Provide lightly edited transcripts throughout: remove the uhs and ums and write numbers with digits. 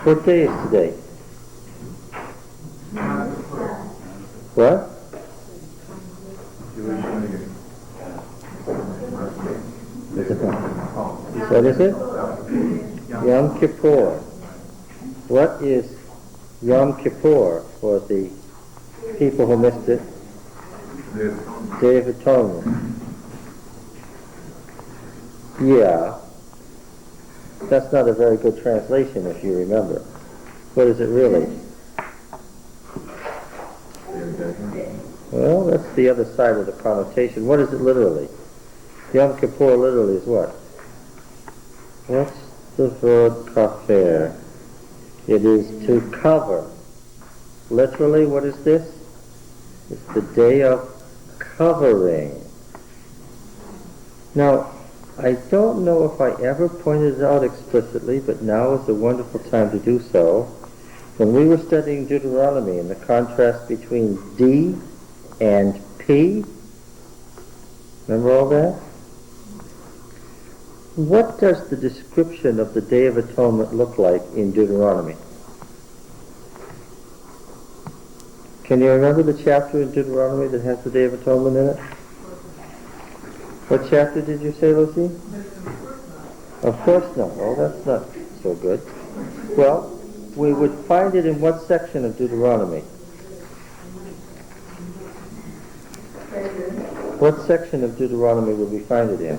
What day is today? What? What is it? Yom Kippur. What is Yom Kippur for the people who missed it? Day of Atonement. Yeah. That's not a very good translation if you remember. What is it really? Well, that's the other side of the connotation. What is it literally? Yom Kippur literally is what? What's the verb kafer? It is to cover. Literally, what is this? It's the day of covering. Now, I don't know if I ever pointed it out explicitly, but now is a wonderful time to do so. When we were studying Deuteronomy and the contrast between D and P, remember all that? What does the description of the Day of Atonement look like in Deuteronomy? Can you remember the chapter in Deuteronomy that has the Day of Atonement in it? What chapter did you say, Lucy? Of course not. Well, that's not so good. Well, we would find it in what section of Deuteronomy? What section of Deuteronomy would we find it in?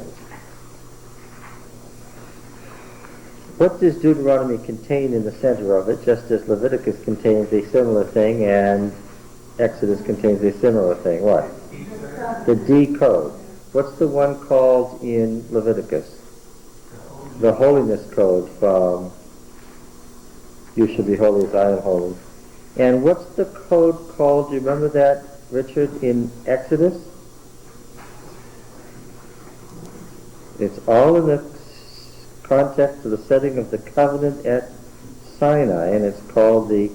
What does Deuteronomy contain in the center of it, just as Leviticus contains a similar thing and Exodus contains a similar thing? What? The D code. What's the one called in Leviticus? The Holiness code from you shall be holy as I am holy. And what's the code called? Do you remember that, Richard, in Exodus? It's all in the context of the setting of the covenant at Sinai, and it's called the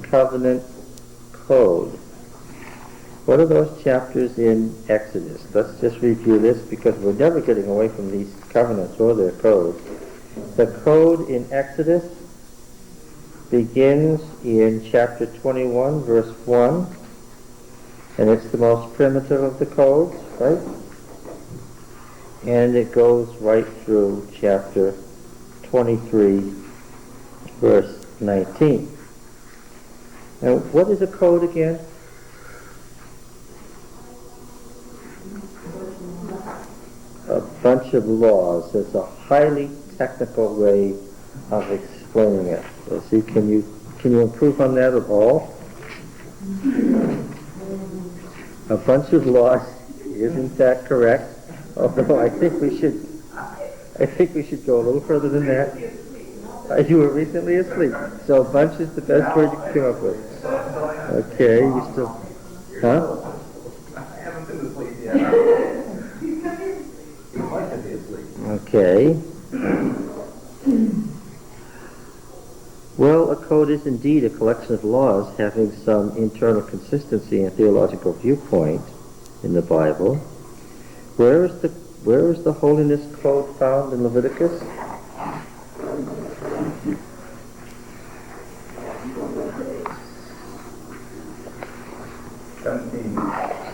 Covenant Code. What are those chapters in Exodus? Let's just review this because we're never getting away from these covenants or their codes. The code in Exodus begins in chapter 21, verse 1, and it's the most primitive of the codes, right? And it goes right through chapter 23, verse 19. Now, what is a code again? A bunch of laws. It's a highly technical way of explaining it. So see, can you improve on that at all? A bunch of laws. Isn't that correct? Although I think we should go a little further than that. You were recently asleep, so bunch is the best word you can come up with. Okay, you still, huh? I haven't been asleep yet. You'd like to be asleep. Okay. Well, a code is indeed a collection of laws having some internal consistency and theological viewpoint in the Bible. Where is the holiness code found in Leviticus?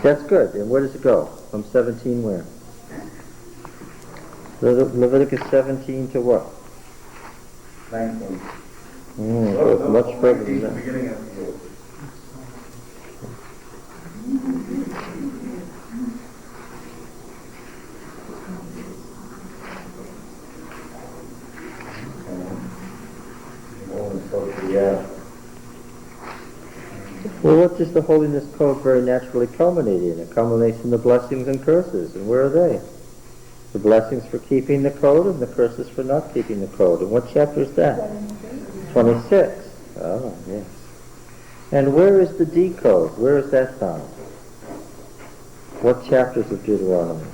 That's good. And where does it go? From 17 where? Leviticus 17 to what? 19. It goes much further than that. Beginning of Yeah. Well, what does the holiness code very naturally culminate in? It culminates in the blessings and curses. And where are they? The blessings for keeping the code and the curses for not keeping the code. And what chapter is that? 26. Oh, yes. And where is the D code? Where is that found? What chapters of Deuteronomy?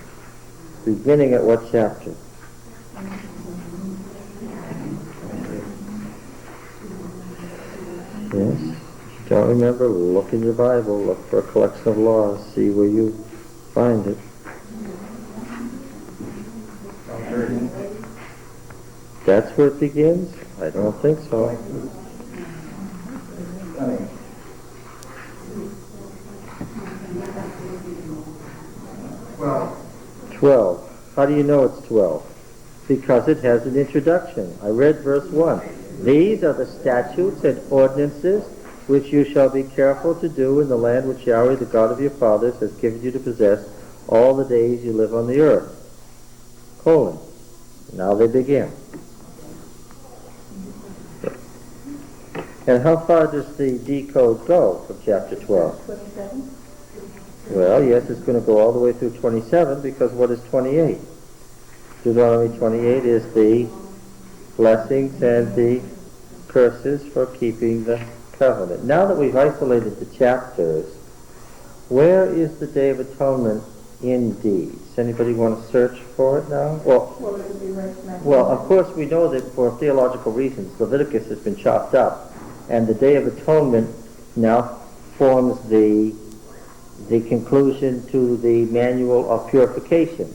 Beginning at what chapter? Yes. If you don't remember, look in your Bible, look for a collection of laws, see where you find it. That's where it begins? I don't think so. I mean, 12. How do you know it's 12? Because it has an introduction. I read verse 1. These are the statutes and ordinances which you shall be careful to do in the land which Yahweh, the God of your fathers, has given you to possess all the days you live on the earth. Colon. Now they begin. And how far does the decode go from chapter 12? 27. Well, yes, it's going to go all the way through 27, because what is 28? Deuteronomy 28 is the blessings and the curses for keeping the covenant. Now that we've isolated the chapters, where is the Day of Atonement in deeds? Anybody want to search for it now? Well, it would be right next. Well, of course, we know that for theological reasons, Leviticus has been chopped up, and the Day of Atonement now forms the conclusion to the manual of purification,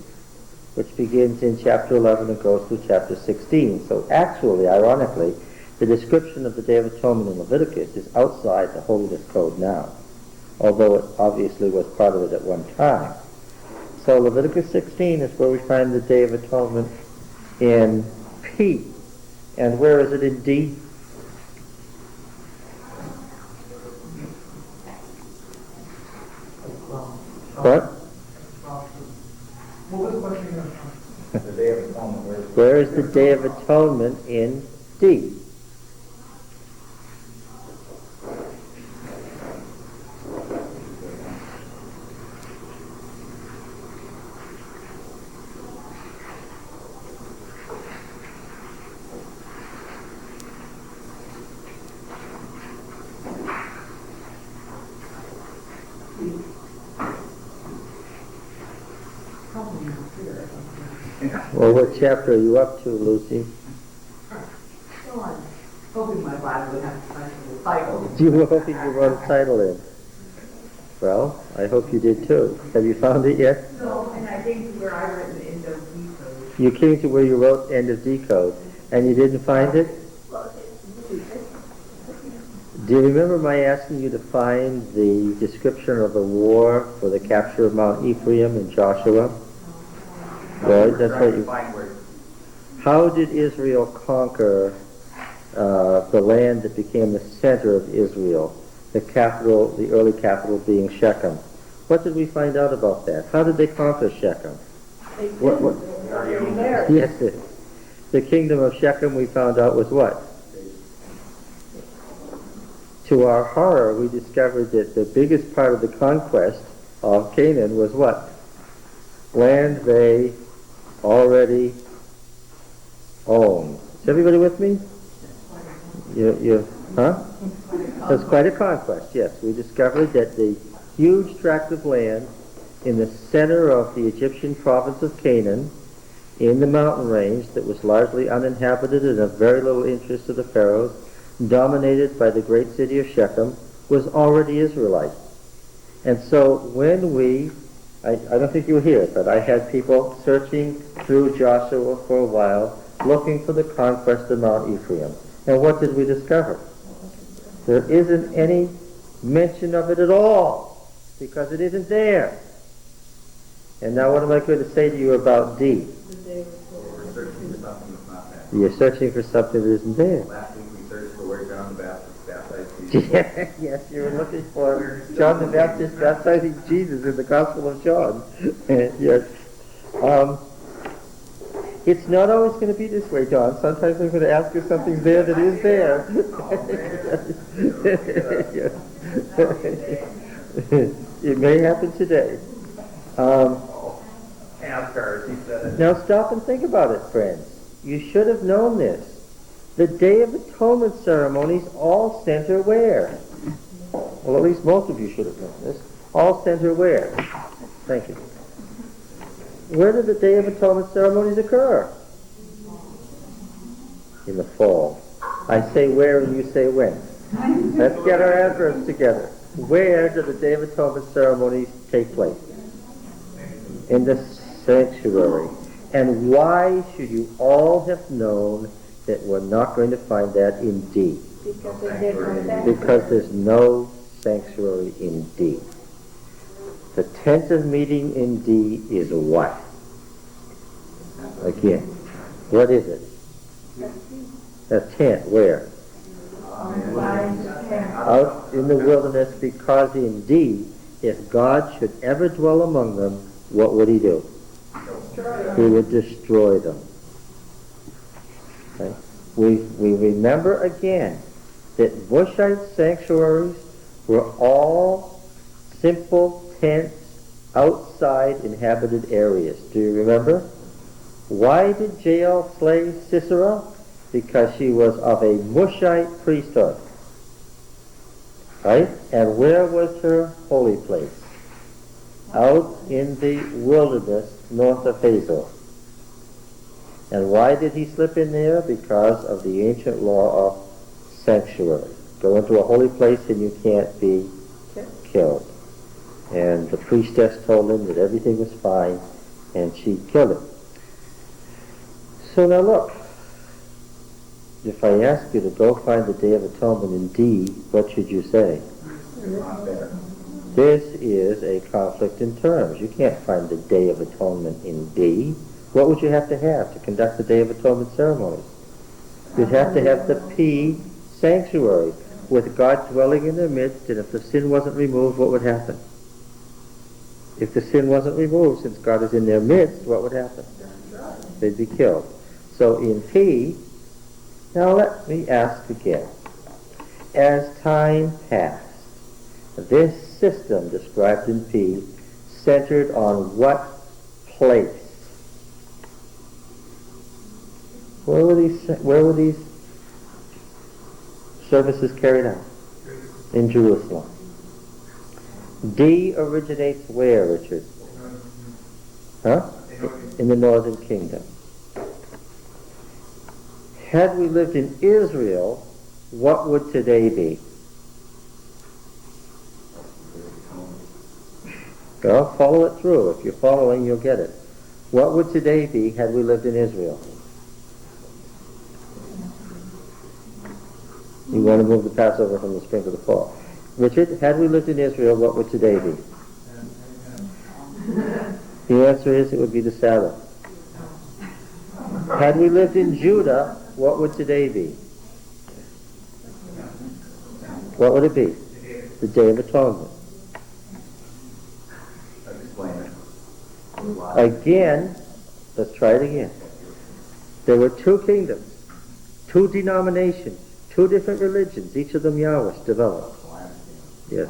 which begins in chapter 11 and goes through chapter 16. So actually, ironically, the description of the Day of Atonement in Leviticus is outside the Holiness Code now, although it obviously was part of it at one time. So Leviticus 16 is where we find the Day of Atonement in P. And where is it in D? What? what was the question again? The Day of Atonement. Where is the Day of Atonement in D? Well, what chapter are you up to, Lucy? So I'm hoping my Bible would have to find the title. You were hoping you wrote a title in. Well, I hope you did too. Have you found it yet? No, and I think where I wrote the end of decode. You came to where you wrote end of decode, and you didn't find it? Do you remember my asking you to find the description of the war for the capture of Mount Ephraim in Joshua? Right, that's what you... How did Israel conquer the land that became the center of Israel, the capital, the early capital being Shechem? What did we find out about that? How did they conquer Shechem? What? Yes, the kingdom of Shechem, we found out, was what? To our horror, we discovered that the biggest part of the conquest of Canaan was what? Land they already owned. Is everybody with me? Huh? It was quite a conquest, yes. We discovered that the huge tract of land in the center of the Egyptian province of Canaan, in the mountain range that was largely uninhabited and of very little interest to the pharaohs, dominated by the great city of Shechem, was already Israelite. And so when I don't think you were here, but I had people searching through Joshua for a while, looking for the conquest of Mount Ephraim. And what did we discover? There isn't any mention of it at all, because it isn't there. And now what am I going to say to you about D? We're searching for something that's not there. You're searching for something that isn't there. Last week we searched for where John the Baptist baptized Jesus. Yes, you were looking for John the Baptist baptizing Jesus in the Gospel of John. Yes. It's not always going to be this way, John. Sometimes I'm going to ask you something there that is there. It may happen today. He said it. Now stop and think about it, friends. You should have known this. The Day of Atonement ceremonies all center where? Well, at least most of you should have known this. All center where? Thank you. Where do the Day of Atonement ceremonies occur? In the fall. I say where and you say when. Let's get our adverbs together. Where do the Day of Atonement ceremonies take place? In the sanctuary. And why should you all have known that we're not going to find that in D? Because there's no sanctuary. Because there's no sanctuary in D. The tent of meeting in D is what? Again, what is it? A tent, where? Out in the wilderness, because in D, if God should ever dwell among them, what would he do? He would destroy them. Okay? We remember again that Bushite sanctuaries were all simple tents outside inhabited areas. Do you remember? Why did Jael slay Sisera? Because she was of a Bushite priesthood. Right? And where was her holy place? Out in the wilderness north of Hazor. And why did he slip in there? Because of the ancient law of sanctuary. Go into a holy place and you can't be killed. And the priestess told him that everything was fine, and she killed him. So now look, if I ask you to go find the Day of Atonement in D, what should you say? Not there. This is a conflict in terms. You can't find the Day of Atonement in D. What would you have to conduct the Day of Atonement ceremonies? You'd have to have the P sanctuary, with God dwelling in their midst, and if the sin wasn't removed, what would happen? If the sin wasn't removed, since God is in their midst, what would happen? They'd be killed. So in P, now let me ask again. As time passed, this system described in P centered on what place? Where were these services carried out? In Jerusalem. D originates where, Richard? Huh? In the northern kingdom. Had we lived in Israel, what would today be? Well, follow it through. If you're following, you'll get it. What would today be had we lived in Israel? You want to move the Passover from the spring to the fall. Richard, had we lived in Israel, what would today be? The answer is it would be the Sabbath. Had we lived in Judah, what would today be? What would it be? The Day of Atonement. Explain it. Again, let's try it again. There were two kingdoms, two denominations, two different religions, each of them Yahweh developed. Yes.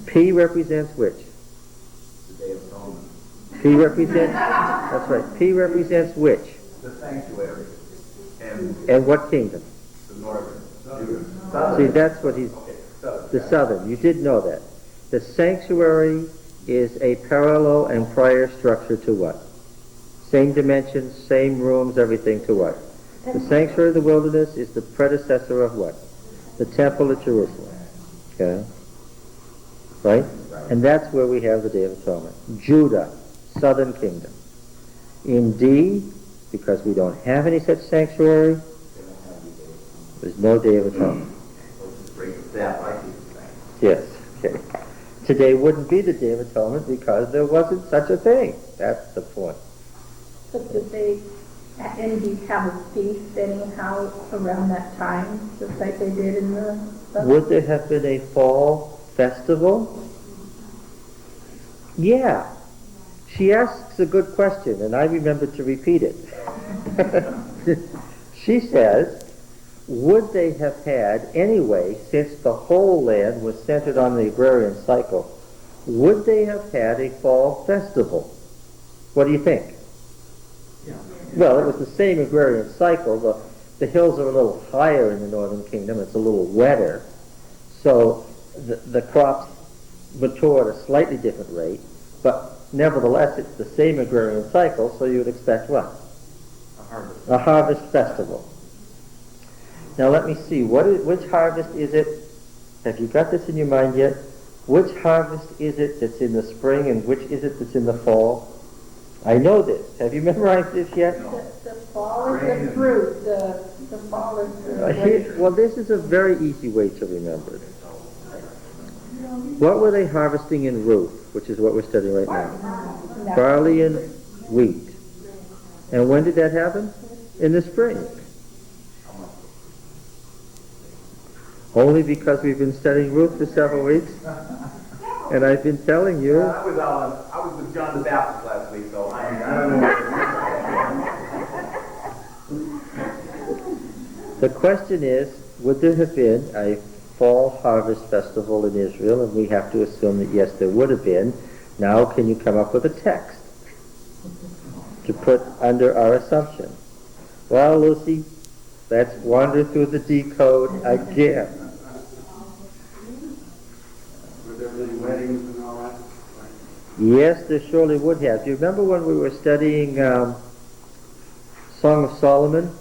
P represents which? The Day of Atonement. P represents, that's right, P represents which? The sanctuary. And what kingdom? The northern. See, that's what he's, Okay, the southern. You did know that. The sanctuary is a parallel and prior structure to what? Same dimensions, same rooms, everything to what? The sanctuary of the wilderness is the predecessor of what? The temple at Jerusalem. Okay? Right? And that's where we have the Day of Atonement. Judah, southern kingdom. In D, because we don't have any such sanctuary, there's no Day of Atonement. Yes, okay. Today wouldn't be the Day of Atonement because there wasn't such a thing. That's the point. But did they indeed have a feast anyhow around that time, just like they did in the... Would there have been a fall festival? Yeah. She asks a good question, and I remember to repeat it. She says, would they have had, anyway, since the whole land was centered on the agrarian cycle, would they have had a fall festival? What do you think? Yeah. Well, it was the same agrarian cycle. The hills are a little higher in the northern kingdom. It's a little wetter. So the crops mature at a slightly different rate. But nevertheless, it's the same agrarian cycle, so you would expect what? A harvest. A harvest festival. Now let me see, which harvest is it? Have you got this in your mind yet? Which harvest is it that's in the spring and which is it that's in the fall? I know this. Have you memorized this yet? The fall is the fruit, the fall is the... Well, this is a very easy way to remember it. What were they harvesting in Ruth, which is what we're studying right now? Barley and wheat. And when did that happen? In the spring. Only because we've been studying Ruth for several weeks, and I've been telling you. I was with John the Baptist last week, so I don't know. The question is, would there have been a fall harvest festival in Israel? And we have to assume that yes, there would have been. Now, can you come up with a text to put under our assumption? Well, Lucy, let's wander through the decode again. Were there really weddings and all that? Yes, there surely would have. Do you remember when we were studying Song of Solomon,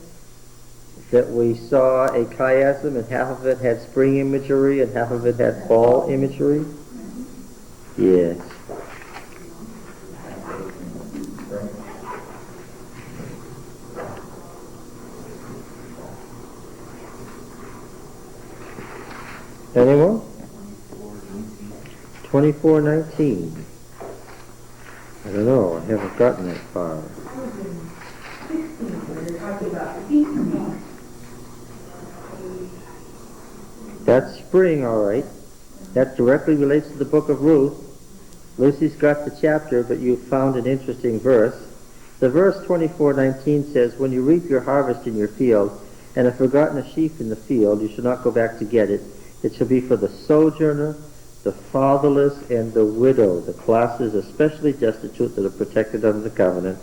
that we saw a chiasm and half of it had spring imagery and half of it had fall imagery? Yes. Anyone? 24:19. I don't know. I haven't gotten that far. I was in 16 when they're talking about feast. That's spring, all right. That directly relates to the book of Ruth. Lucy's got the chapter, but you found an interesting verse. The verse 24:19 says, "When you reap your harvest in your field, and have forgotten a sheaf in the field, you shall not go back to get it. It shall be for the sojourner, the fatherless, and the widow," the classes especially destitute that are protected under the covenant,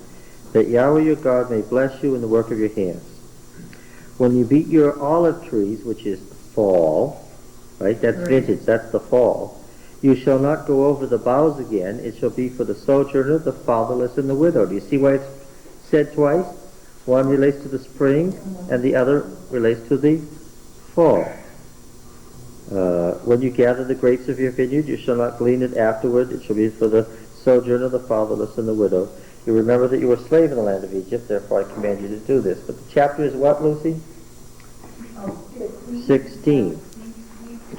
"that Yahweh your God may bless you in the work of your hands. When you beat your olive trees," which is fall, right? That's vintage, that's the fall. "You shall not go over the boughs again. It shall be for the sojourner, the fatherless, and the widow." Do you see why it's said twice? One relates to the spring, and the other relates to the fall. "When you gather the grapes of your vineyard, you shall not glean it afterward. It shall be for the sojourner, the fatherless, and the widow. You remember that you were a slave in the land of Egypt, therefore I command you to do this." But the chapter is what, Lucy? 16.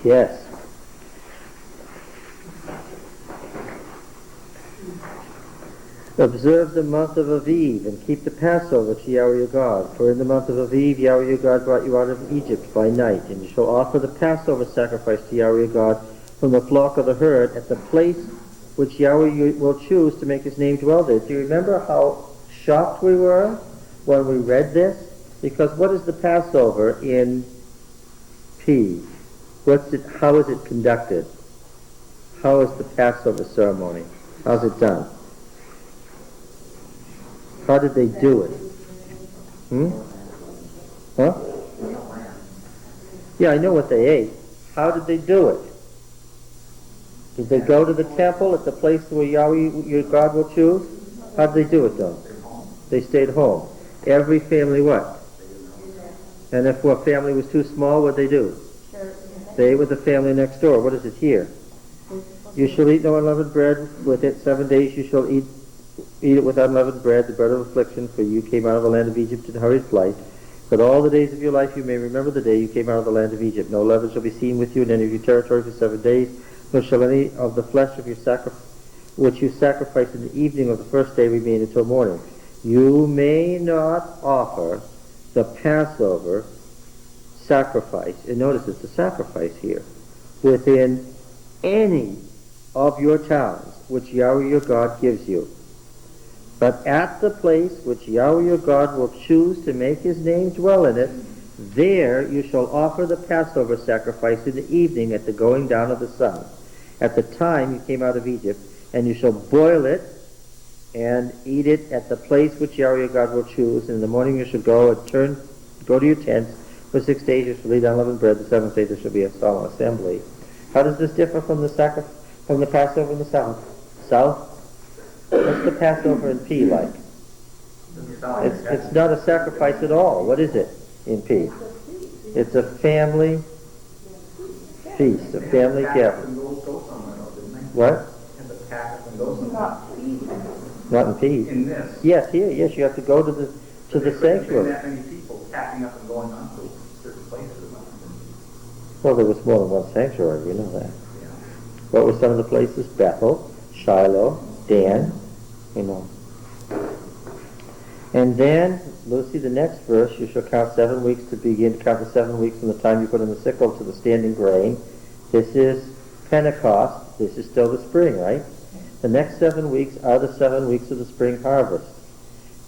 Yes. "Observe the month of Aviv, and keep the Passover to Yahweh your God. For in the month of Aviv, Yahweh your God brought you out of Egypt by night. And you shall offer the Passover sacrifice to Yahweh your God from the flock of the herd at the place which Yahweh will choose to make his name dwell there." Do you remember how shocked we were when we read this? Because what is the Passover in P? How is it conducted? How is the Passover ceremony? How's it done? How did they do it? Huh? Yeah, I know what they ate. How did they do it? Did they go to the temple at the place where Yahweh your God will choose? How did they do it though? They stayed home. Every family what? And if a family was too small, what did they do? They ate with the family next door. What is it here? "You shall eat no unleavened bread with it. 7 days you shall eat it with unleavened bread, the bread of affliction, for you came out of the land of Egypt in hurried flight. But all the days of your life you may remember the day you came out of the land of Egypt. No leaven shall be seen with you in any of your territory for 7 days, nor shall any of the flesh of your which you sacrifice in the evening of the first day remain until morning. You may not offer the Passover sacrifice," and notice it's a sacrifice here, "within any of your towns which Yahweh your God gives you. But at the place which Yahweh your God will choose to make his name dwell in it, there you shall offer the Passover sacrifice in the evening at the going down of the sun, at the time you came out of Egypt, and you shall boil it and eat it at the place which Yahweh your God will choose. And in the morning you shall go to your tents. For 6 days you shall eat unleavened bread. The 7th day there shall be a solemn assembly." How does this differ from the Passover in the south? South? What's the Passover in P like? It's not a sacrifice at all. What is it in P? It's a family feast, a family gathering. What? Not feeding. Not in peace. In this. Yes, here, yes, you have to go to the There couldn't have been sanctuary. that many people packing up and going on to certain places. Well, there was more than one sanctuary, we know that. Yeah. What were some of the places? Bethel, Shiloh, Dan, you know. And then, Lucy, the next verse, you shall count 7 weeks to begin to count the 7 weeks from the time you put in the sickle to the standing grain. This is Pentecost. This is still the spring, right? The next 7 weeks are the 7 weeks of the spring harvest.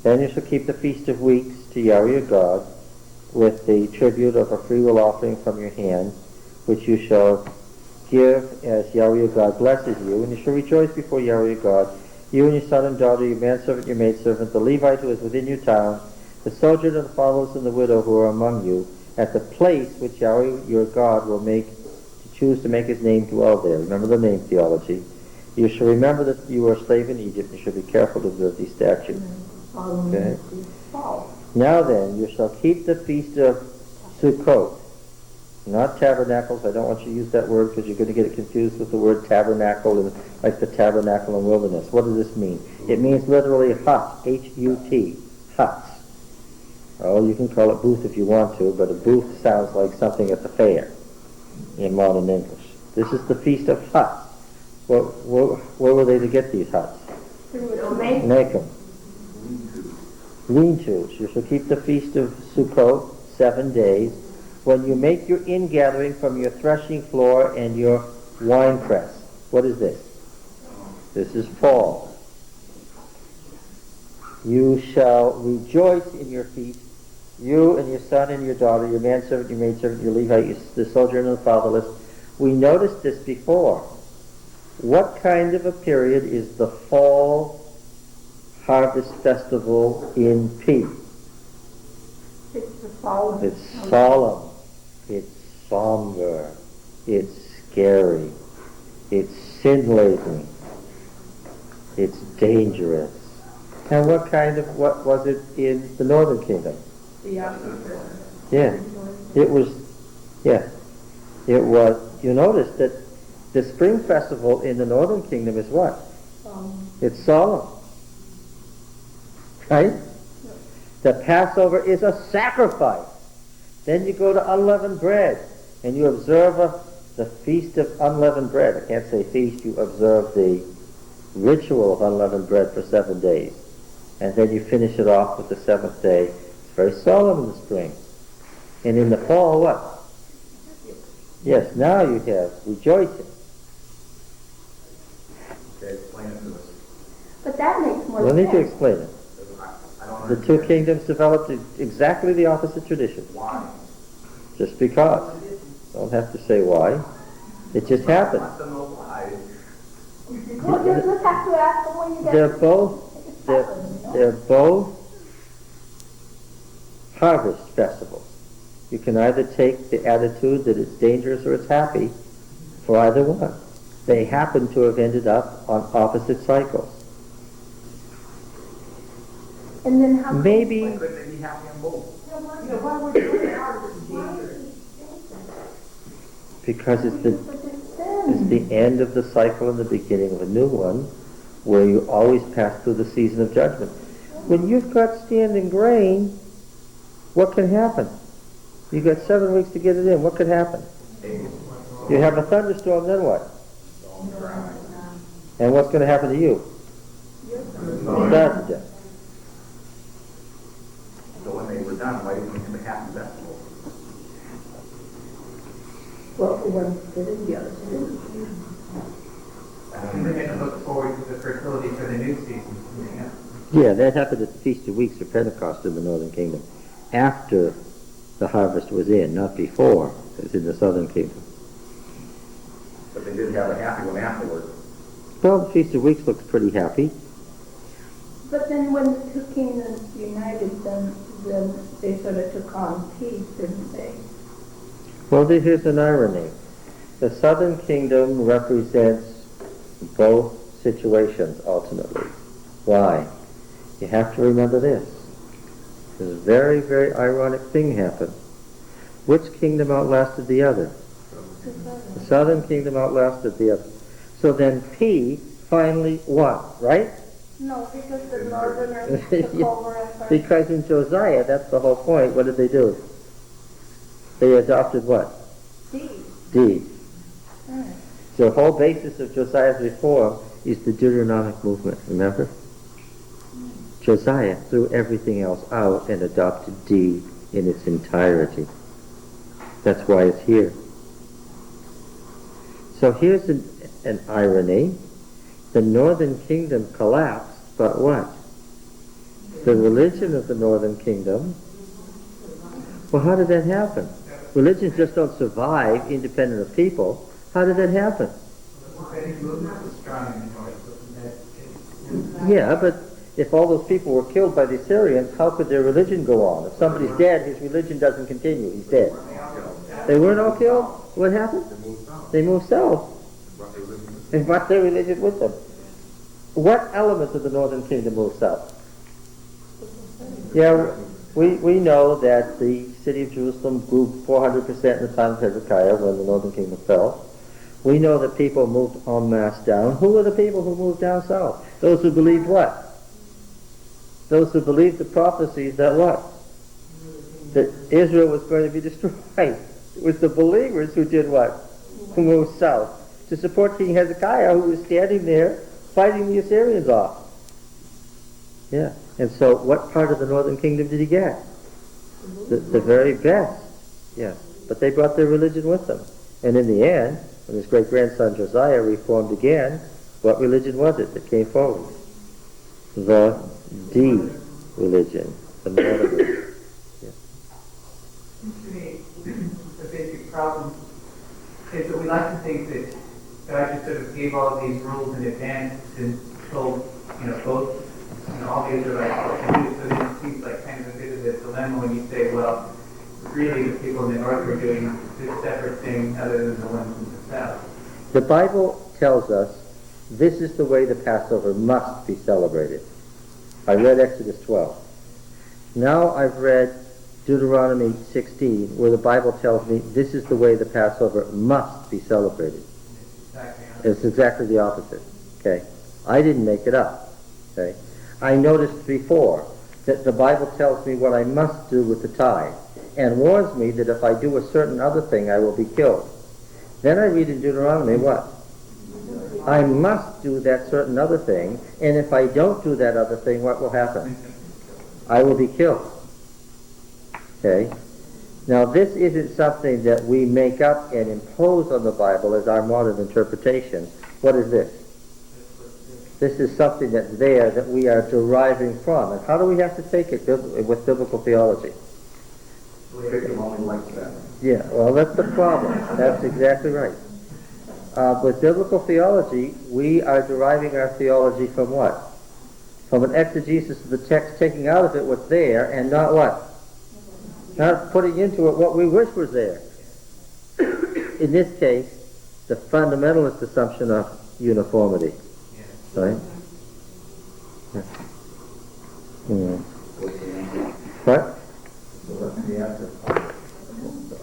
Then you shall keep the Feast of Weeks to Yahweh your God with the tribute of a freewill offering from your hand, which you shall give as Yahweh your God blesses you. And you shall rejoice before Yahweh your God, you and your son and daughter, your manservant, your maidservant, the Levite who is within your town, the sojourner, the fatherless, and the widow who are among you, at the place which Yahweh your God will choose to make his name dwell there. Remember the name theology. You shall remember that you were a slave in Egypt, and you shall be careful to observe these statutes. Okay? Now then, you shall keep the feast of Sukkot, not tabernacles. I don't want you to use that word because you're going to get it confused with the word tabernacle, like the tabernacle in wilderness. What does this mean? It means literally hut, H-U-T, huts. Oh, you can call it booth if you want to, but a booth sounds like something at the fair in modern English. This is the Feast of Huts. Where were they to get these huts? Make them. Lean-tos. You shall keep the Feast of Sukkot 7 days, when you make your ingathering from your threshing floor and your winepress. What is this? This is fall. You shall rejoice in your feast, you and your son and your daughter, your manservant, your maidservant, your Levite, the sojourner and the fatherless. We noticed this before. What kind of a period is the fall harvest festival in P? It's solemn. It's solemn. It's somber. It's scary. It's sin-laden. It's dangerous. And what was it in the Northern Kingdom? The opposite. Yeah. It was, you notice that the spring festival in the Northern Kingdom is what? It's solemn. Right? The Passover is a sacrifice. Then you go to unleavened bread, and you observe the feast of unleavened bread. I can't say feast, you observe the ritual of unleavened bread for 7 days. And then you finish it off with the 7th day. It's very solemn in the spring. And in the fall, what? Yes, now you have rejoicing. Okay, explain it to us. But that makes more We'll sense. need to explain it. I don't The two kingdoms developed exactly the opposite tradition. Why? Just because. Don't have to say why. It just happened. I want to know why. Well, you just have to ask them when you get They're both harvest festivals. You can either take the attitude that it's dangerous or it's happy for either one. They happen to have ended up on opposite cycles. And then how? Maybe Why couldn't they be happy on both? Why would you harvest dangerous? because it's the end of the cycle and the beginning of a new one, where you always pass through the season of judgment. When you've got standing grain, what can happen? You've got 7 weeks to get it in. What could happen? You have a thunderstorm, then what? And what's going to happen to you? Starve to death. So when they were done, why didn't they have a happy festival? Well, one did it, the other didn't. And they had to look forward to the fertility for the new season. Yeah, that happened at the Feast of Weeks of Pentecost in the Northern Kingdom. After the harvest was in, not before, as in the Southern Kingdom. But they did have a happy one afterward. Well, the Feast of Weeks looks pretty happy. But then when the two kingdoms united, then they sort of took on peace, didn't they? Well, here's an irony. The Southern Kingdom represents both situations, ultimately. Why? You have to remember this. This very, very ironic thing happened. Which kingdom outlasted the other? The Southern Kingdom outlasted the other. So then P finally won, right? No, because the northerners took over at first. Because in Josiah, that's the whole point. What did they do? They adopted what? Deed. Right. So the whole basis of Josiah's reform is the Deuteronomic movement, remember? Josiah threw everything else out and adopted deed in its entirety. That's why it's here. So here's an irony. The northern kingdom collapsed, but what? The religion of the northern kingdom. Well, how did that happen? Religions just don't survive independent of people. How did that happen? Yeah, but if all those people were killed by the Assyrians, how could their religion go on? If somebody's dead, his religion doesn't continue. He's dead. They weren't all killed? What happened? They moved south. They brought their religion with them. What elements of the northern kingdom moved south? Yeah, we know that the city of Jerusalem grew 400% in the time of Hezekiah when the northern kingdom fell. We know that people moved en masse down. Who were the people who moved down south? Those who believed what? Those who believed the prophecies that what? That Israel was going to be destroyed. It was the believers who did what? Who moved south to support King Hezekiah, who was standing there fighting the Assyrians off. Yeah. And so what part of the northern kingdom did he get? The very best. Yeah. But they brought their religion with them. And in the end, when his great-grandson Josiah reformed again, what religion was it that came forward? The deed religion, the northern religion. Yeah. To me, the basic problem is that we like to think that God just sort of gave all of these rules in advance and told, both, all the Israelites what to do. So then it seems like kind of a bit of a dilemma when you say, well, really the people in the north are doing this separate thing other than the ones in the south. The Bible tells us this is the way the Passover must be celebrated. I read Exodus 12. Now I've read Deuteronomy 16, where the Bible tells me this is the way the Passover must be celebrated. It's exactly the opposite. Okay? I didn't make it up. Okay? I noticed before that the Bible tells me what I must do with the tithe and warns me that if I do a certain other thing, I will be killed. Then I read in Deuteronomy what? I must do that certain other thing, and if I don't do that other thing, what will happen? I will be killed. Okay? Now this isn't something that we make up and impose on the Bible as our modern interpretation. What is this? This is something that's there that we are deriving from. And how do we have to take it with biblical theology? Yeah, well, that's the problem. That's exactly right. With biblical theology, we are deriving our theology from what? From an exegesis of the text, taking out of it what's there, and not what? Not putting into it what we wish was there. In this case, the fundamentalist assumption of uniformity. Right? Yeah. What?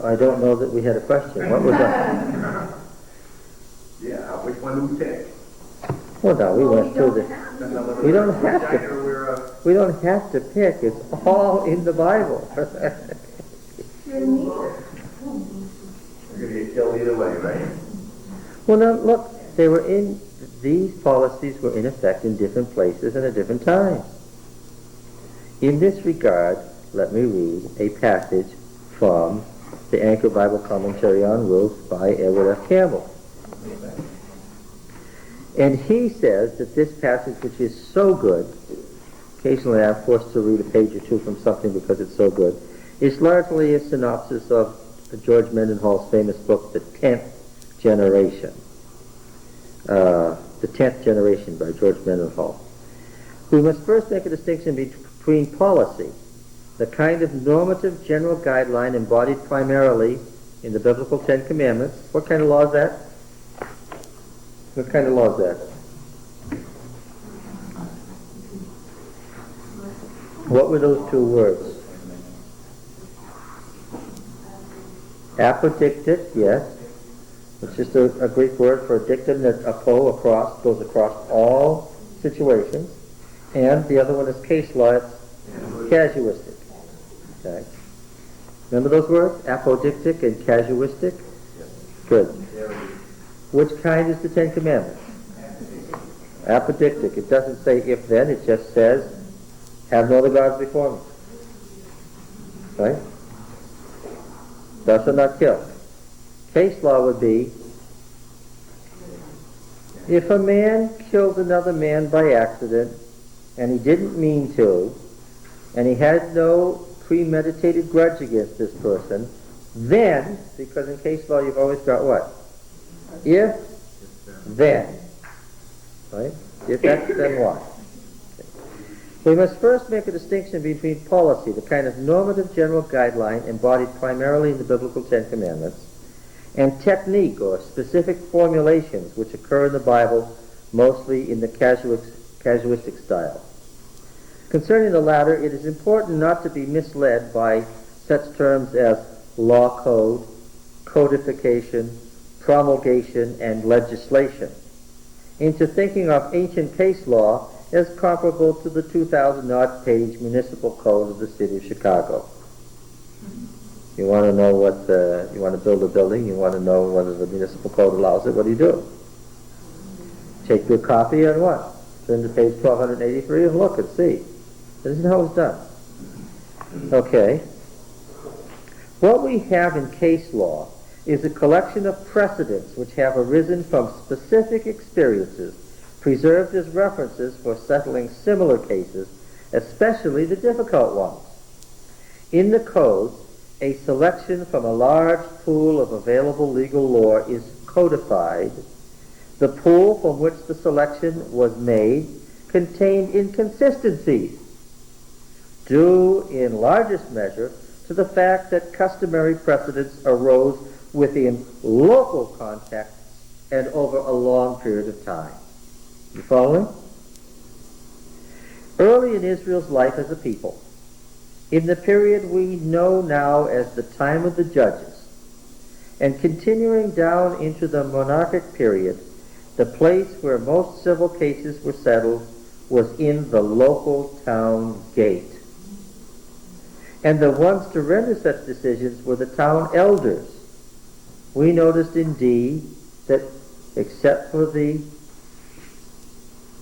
I don't know that we had a question. What was that? Yeah, which one do we take? Well, no, we went through this. We don't have to. We don't have to pick. It's all in the Bible. You're neither. You're going to get killed either way, right? Well, now look, these policies were in effect in different places and at different times. In this regard, let me read a passage from the Anchor Bible Commentary on Ruth by Edward F. Campbell. And he says that this passage, which is so good, occasionally I'm forced to read a page or two from something because it's so good, is largely a synopsis of George Mendenhall's famous book, The 10th Generation. The 10th Generation by George Mendenhall. We must first make a distinction between policy, the kind of normative general guideline embodied primarily in the biblical Ten Commandments. What kind of law is that? What kind of law is that? What were those two words? Apodictic, yes. It's just a Greek word for dictum, that apo, across, goes across all situations. And the other one is case law, it's casuistic. Okay. Remember those words? Apodictic and casuistic? Good. Which kind is the Ten Commandments? Apodictic. It doesn't say if then, it just says, have no other gods before me. Right? Thou shalt not kill. Case law would be, if a man kills another man by accident, and he didn't mean to, and he had no premeditated grudge against this person, then, because in case law you've always got what? If, then. Right? If X, then Y. We must first make a distinction between policy, the kind of normative general guideline embodied primarily in the biblical Ten Commandments, and technique, or specific formulations, which occur in the Bible mostly in the casuistic style. Concerning the latter, it is important not to be misled by such terms as law code, codification, promulgation, and legislation into thinking of ancient case law as comparable to the 2,000-odd page municipal code of the city of Chicago. You want to know what, you want to build a building, you want to know whether the municipal code allows it, what do? Take your copy and what? Turn to page 1283 and look and see. This is how it's done. Okay. What we have in case law is a collection of precedents which have arisen from specific experiences, preserved as references for settling similar cases, especially the difficult ones. In the codes, a selection from a large pool of available legal law is codified. The pool from which the selection was made contained inconsistencies, due in largest measure to the fact that customary precedents arose within local contexts and over a long period of time. You following? Early in Israel's life as a people, in the period we know now as the time of the judges, and continuing down into the monarchic period, the place where most civil cases were settled was in the local town gate. And the ones to render such decisions were the town elders. We noticed in D that except for the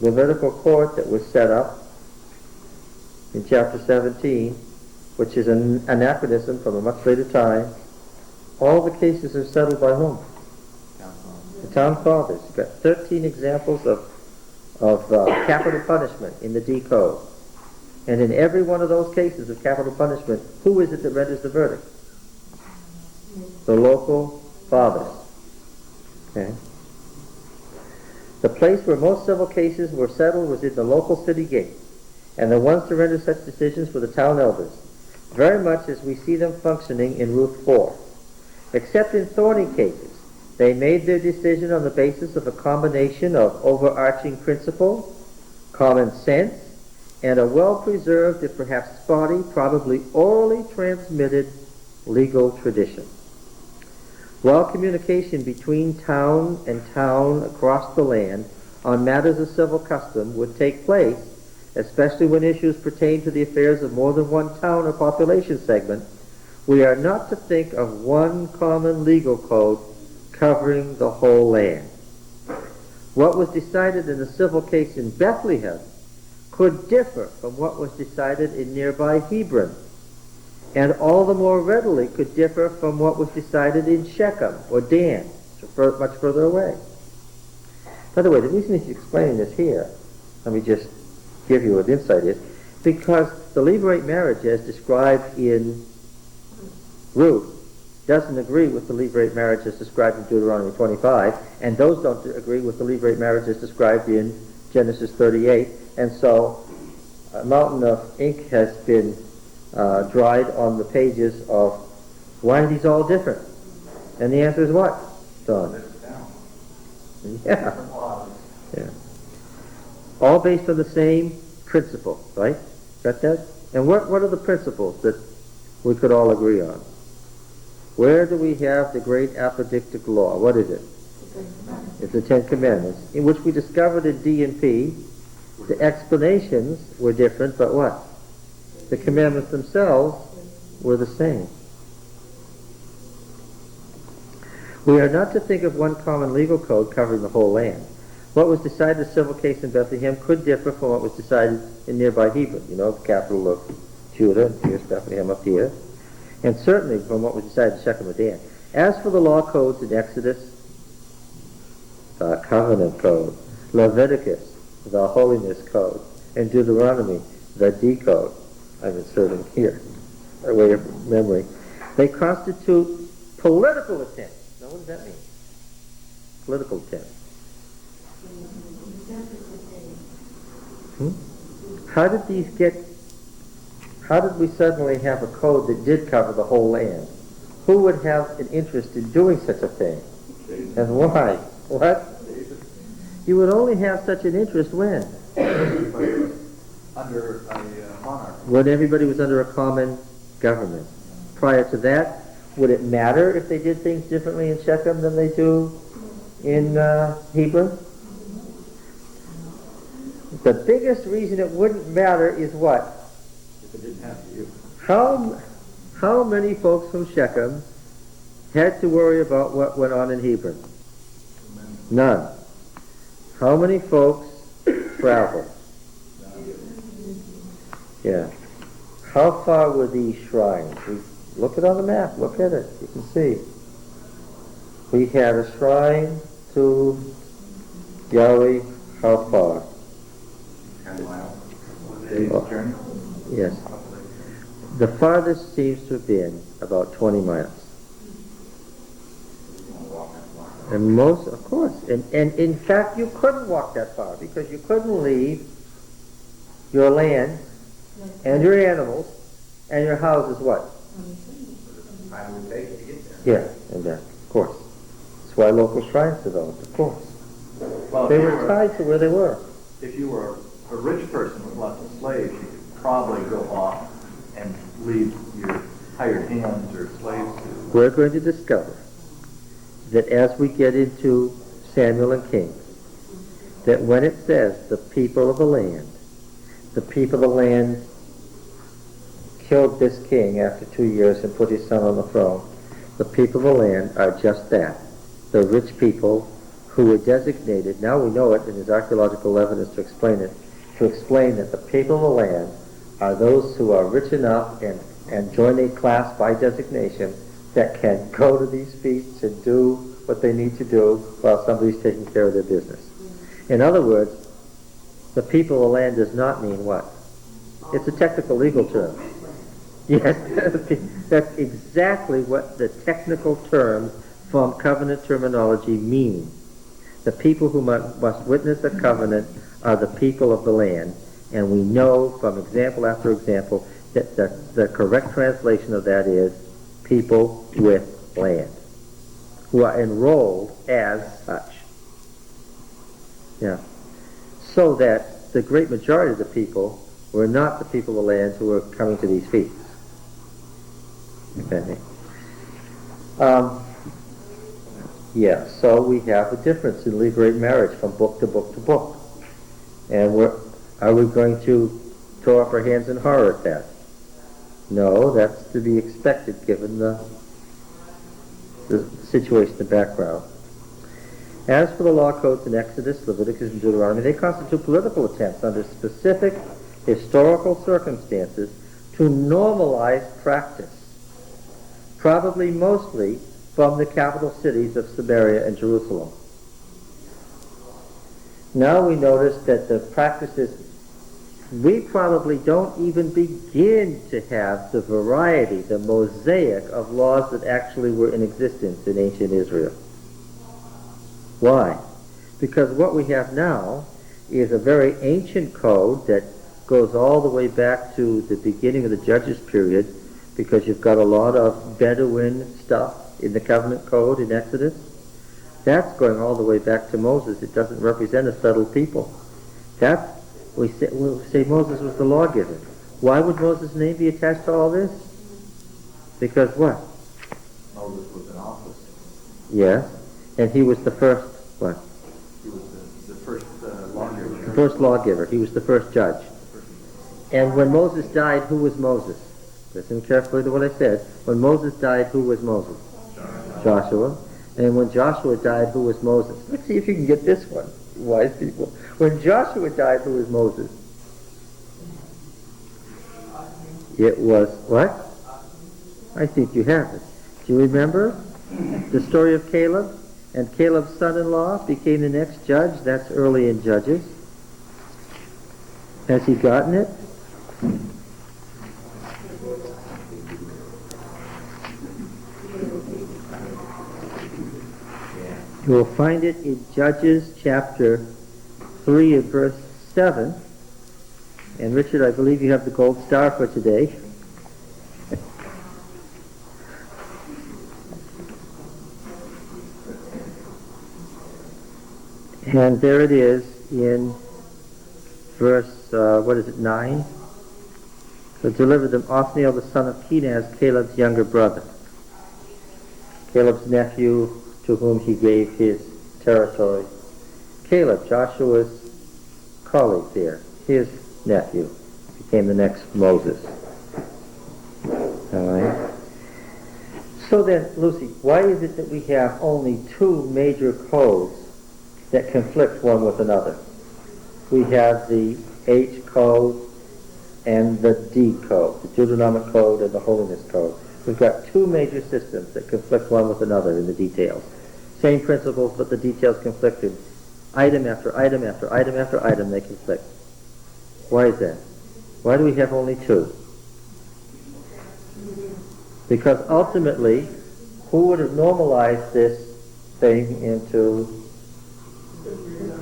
Levitical court that was set up in chapter 17, which is an anachronism from a much later time, all the cases are settled by whom? The town fathers. You've got 13 examples of capital punishment in the D code. And in every one of those cases of capital punishment, who is it that renders the verdict? The local fathers. Okay. The place where most civil cases were settled was in the local city gate, and the ones to render such decisions were the town elders, very much as we see them functioning in Ruth 4. Except in thorny cases, they made their decision on the basis of a combination of overarching principle, common sense, and a well-preserved, if perhaps spotty, probably orally transmitted legal tradition. While communication between town and town across the land on matters of civil custom would take place, especially when issues pertain to the affairs of more than one town or population segment, we are not to think of one common legal code covering the whole land. What was decided in the civil case in Bethlehem could differ from what was decided in nearby Hebron, and all the more readily could differ from what was decided in Shechem or Dan, much further away. By the way, the reason he's explaining this here, let me just give you an insight, is because the Levirate marriage as described in Ruth doesn't agree with the Levirate marriage as described in Deuteronomy 25, and those don't agree with the Levirate marriage as described in Genesis 38, and so a mountain of ink has been dried on the pages of why are these all different? And the answer is what, Don? Yeah. All based on the same principle, right? Got that? And what are the principles that we could all agree on? Where do we have the great apodictic law? What is it? It's the Ten Commandments, in which we discovered in D and P The explanations were different, but what? The commandments themselves were the same. We are not to think of one common legal code covering the whole land. What was decided in a civil case in Bethlehem could differ from what was decided in nearby Hebron, the capital of Judah, and here's Bethlehem up here, and certainly from what was decided in Shechem or Dan. As for the law codes in Exodus, the covenant code, Leviticus, the holiness code, and Deuteronomy, the decode, I'm inserting here, by way of memory, they constitute political attempts. Now what does that mean? Political attempts. How did we suddenly have a code that did cover the whole land? Who would have an interest in doing such a thing? And why? What? You would only have such an interest when? Under a monarch. When everybody was under a common government. Prior to that, would it matter if they did things differently in Shechem than they do in Hebron? The biggest reason it wouldn't matter is what? If it didn't happen to you. How many folks from Shechem had to worry about what went on in Hebron? None. How many folks traveled? Yeah. How far were these shrines? Look it on the map. Look at it. You can see. We had a shrine to Yahweh. How far? 10 miles. A day's journey. Yes. The farthest seems to have been about 20 miles. And most, of course, and in fact you couldn't walk that far because you couldn't leave your land and your animals and your houses what? Time would take to get there. Yeah, and that, of course. That's why local shrines developed, of course. Well, They were tied to where they were. If you were a rich person with lots of slaves, you could probably go off and leave your hired hands or slaves to. We're going to discover that as we get into Samuel and Kings, that when it says the people of the land killed this king after 2 years and put his son on the throne, the people of the land are just that, the rich people who were designated. Now we know it, and there's archaeological evidence to explain it, to explain that the people of the land are those who are rich enough and join a class by designation that can go to these feasts and do what they need to do while somebody's taking care of their business. In other words, the people of the land does not mean what? It's a technical legal term. Yes, that's exactly what the technical terms from covenant terminology mean. The people who must witness a covenant are the people of the land, and we know from example after example that the correct translation of that is people with land, who are enrolled as such. Yeah. So that the great majority of the people were not the people of the land who were coming to these feasts. Okay. Yeah, so we have a difference in legal marriage from book to book to book. And are we going to throw up our hands in horror at that? No, that's to be expected given the situation in the background. As for the law codes in Exodus, Leviticus, and Deuteronomy, they constitute political attempts under specific historical circumstances to normalize practice, probably mostly from the capital cities of Samaria and Jerusalem. Now we notice that the practices, we probably don't even begin to have the variety, the mosaic of laws that actually were in existence in ancient Israel. Why? Because what we have now is a very ancient code that goes all the way back to the beginning of the Judges period, because you've got a lot of Bedouin stuff in the covenant code in Exodus. That's going all the way back to Moses. It doesn't represent a settled people. We'll say Moses was the lawgiver. Why would Moses' name be attached to all this? Because what? Moses was in office. Yes. And he was the first, what? He was the first lawgiver. first lawgiver. He was the first judge. And when Moses died, who was Moses? Listen carefully to what I said. When Moses died, who was Moses? Joshua. And when Joshua died, who was Moses? Let's see if you can get this one, wise people. When Joshua died, who was Moses? It was, what? I think you have it. Do you remember the story of Caleb? And Caleb's son-in-law became the next judge. That's early in Judges. Has he gotten it? You will find it in Judges chapter 3 and verse 7. And Richard, I believe you have the gold star for today. And there it is in verse, 9? So delivered them Othniel the son of Kenaz, Caleb's younger brother. Caleb's nephew, to whom he gave his territory. Caleb, Joshua's colleague there, his nephew, became the next Moses. All right. So then, Lucy, why is it that we have only two major codes that conflict one with another? We have the H code and the D code, the Deuteronomic code and the Holiness code. We've got two major systems that conflict one with another in the details. Same principles, but the details conflicted. Item after item after item after item, they conflict. Why is that? Why do we have only two? Because ultimately, who would have normalized this thing into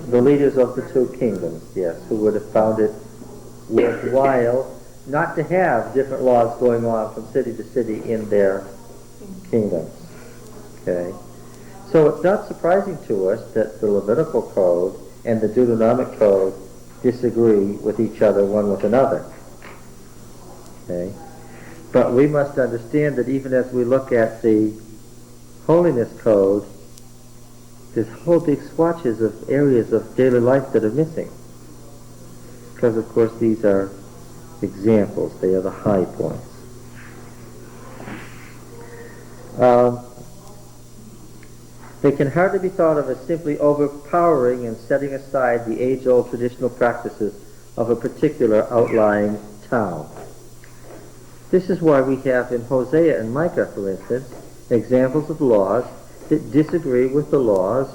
the leaders of the two kingdoms? Yes, who would have found it worthwhile not to have different laws going on from city to city in their kingdoms. Okay? So it's not surprising to us that the Levitical code and the Deuteronomic code disagree with each other, one with another. Okay? But we must understand that even as we look at the Holiness code, there's whole big swatches of areas of daily life that are missing. Because of course these are examples, they are the high points. They can hardly be thought of as simply overpowering and setting aside the age-old traditional practices of a particular outlying town. This is why we have in Hosea and Micah, for instance, examples of laws that disagree with the laws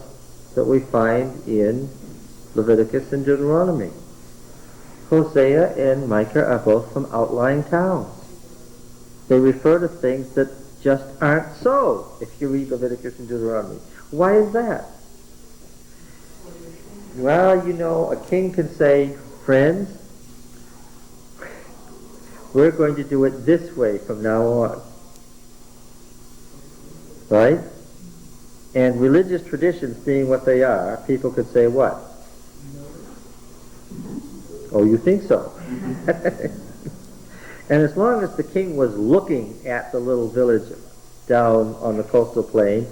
that we find in Leviticus and Deuteronomy. Hosea and Micah are both from outlying towns. They refer to things that just aren't so if you read Leviticus and Deuteronomy. Why is that? Well, you know, a king can say, friends, we're going to do it this way from now on. Right? And religious traditions being what they are, people could say what? Oh, you think so? And as long as the king was looking at the little village down on the coastal plain,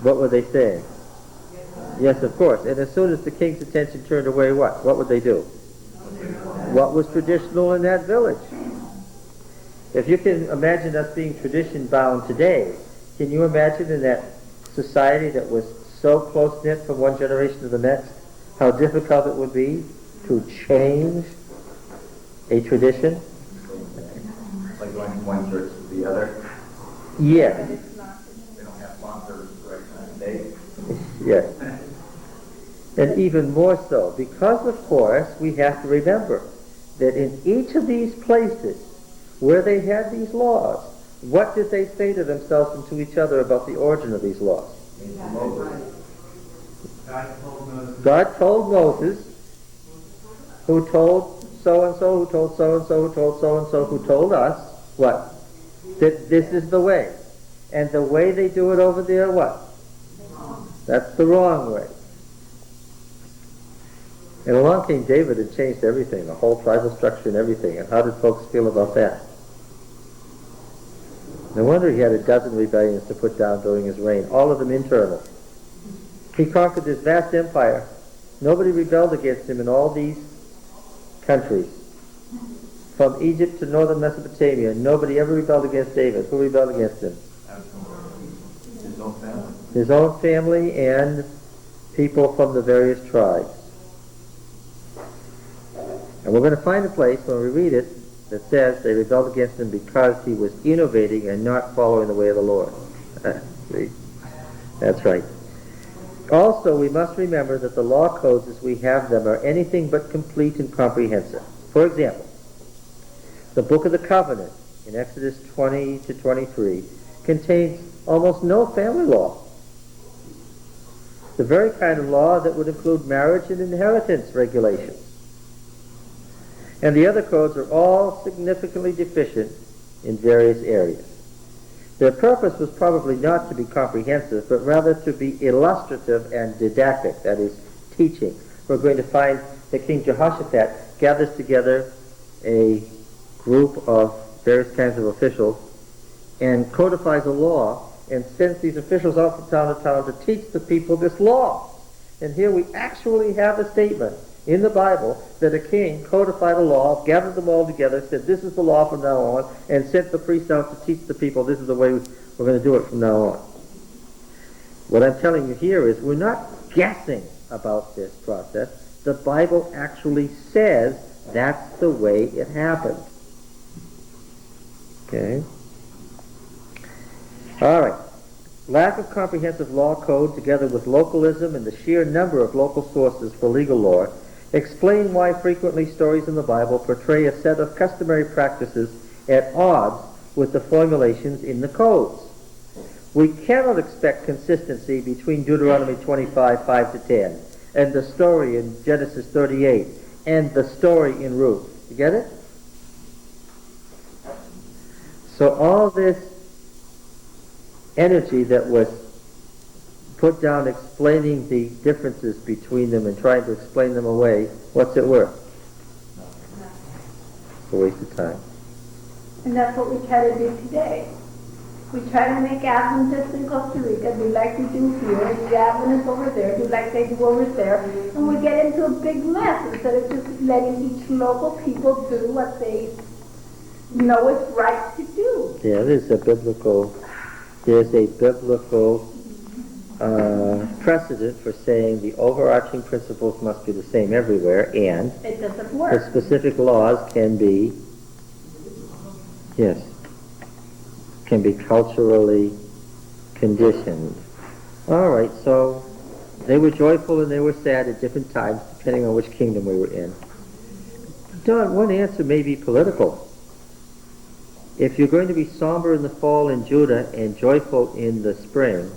what were they saying? Yes, of course. And as soon as the king's attention turned away, what? What would they do? What was traditional in that village? If you can imagine us being tradition-bound today, can you imagine in that society that was so close-knit from one generation to the next, how difficult it would be to change a tradition? Like going from one church to the other. Yes. They don't have lawn services right now today. Yes. And even more so, because of course we have to remember that in each of these places where they had these laws, what did they say to themselves and to each other about the origin of these laws? God told Moses, who told so-and-so, who told so-and-so, who told so-and-so, who told us, what? That this is the way. And the way they do it over there, what? That's the wrong way. And along came David and changed everything, the whole tribal structure and everything. And how did folks feel about that? No wonder he had a dozen rebellions to put down during his reign, all of them internal. He conquered this vast empire Nobody rebelled against him in all these countries. From Egypt to northern Mesopotamia, nobody ever rebelled against David. Who rebelled against him? His own family. His own family and people from the various tribes. And we're going to find a place when we read it that says they rebelled against him because he was innovating and not following the way of the Lord. See? That's right. Also, we must remember that the law codes as we have them are anything but complete and comprehensive. For example, the Book of the Covenant in Exodus 20 to 23 contains almost no family law. The very kind of law that would include marriage and inheritance regulations. And the other codes are all significantly deficient in various areas. Their purpose was probably not to be comprehensive, but rather to be illustrative and didactic, that is, teaching. We're going to find that King Jehoshaphat gathers together a group of various kinds of officials and codifies a law and sends these officials out from town to town to teach the people this law. And here we actually have a statement in the Bible that a king codified a law, gathered them all together, said this is the law from now on, and sent the priests out to teach the people this is the way we're going to do it from now on. What I'm telling you here is we're not guessing about this process. The Bible actually says that's the way it happened. Okay? All right. Lack of comprehensive law code together with localism and the sheer number of local sources for legal law explain why frequently stories in the Bible portray a set of customary practices at odds with the formulations in the codes. We cannot expect consistency between Deuteronomy 25, 5 to 10, and the story in Genesis 38, and the story in Ruth. You get it? So all this energy that was put down explaining the differences between them and trying to explain them away, what's it worth? It's a waste of time. And that's what we try to do today. We try to make Adventists in Costa Rica do like we do here, and Adventists over there do like they do over there, and we get into a big mess instead of just letting each local people do what they know is right to do. Yeah, there's a biblical precedent for saying the overarching principles must be the same everywhere, and It doesn't the work. specific laws can be, can be culturally conditioned. All right, so they were joyful and they were sad at different times, depending on which kingdom we were in. Don, one answer may be political. If you're going to be somber in the fall in Judah and joyful in the spring,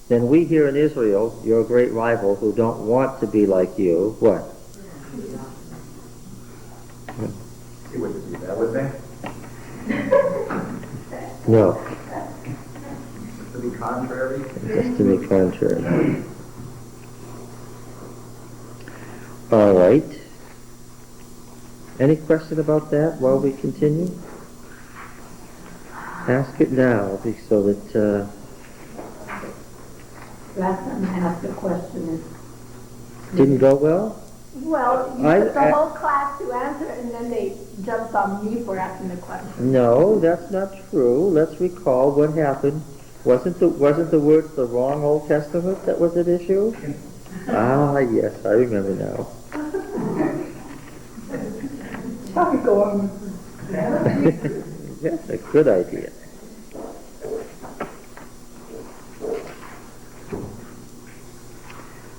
then we here in Israel, your great rival, who don't want to be like you, what? You wouldn't do that, would they? No, To be contrary? just to be contrary. All right. Any question about that while we continue? Ask it now, so that Last time I asked a question. didn't go well. Well, you I- took the whole class to answer, and then they jumped on me for asking the question. No, that's not true. Let's recall what happened. Wasn't the words the wrong Old Testament that was at issue? Ah, yes, I remember now. Shall we go on? That's a good idea.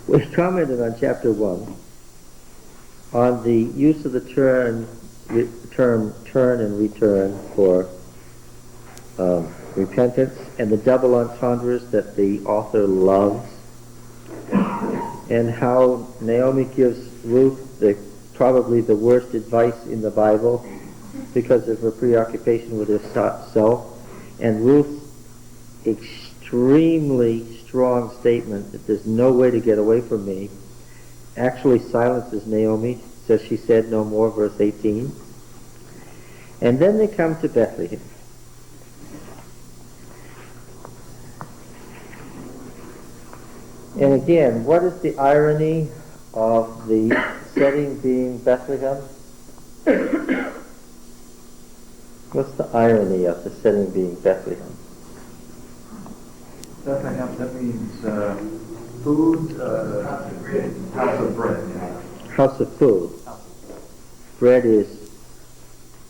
We commented on chapter 1 on the use of the term turn and return for repentance and the double entendres that the author loves, and how Naomi gives Ruth probably the worst advice in the Bible because of her preoccupation with herself, and Ruth's extremely strong statement that there's no way to get away from me actually silences Naomi, says she said no more, verse 18. And then they come to Bethlehem. And again, what is the irony of the setting being Bethlehem? What's the irony of the setting being Bethlehem? Bethlehem, that means food, house of bread. Yeah. House of food. Bread is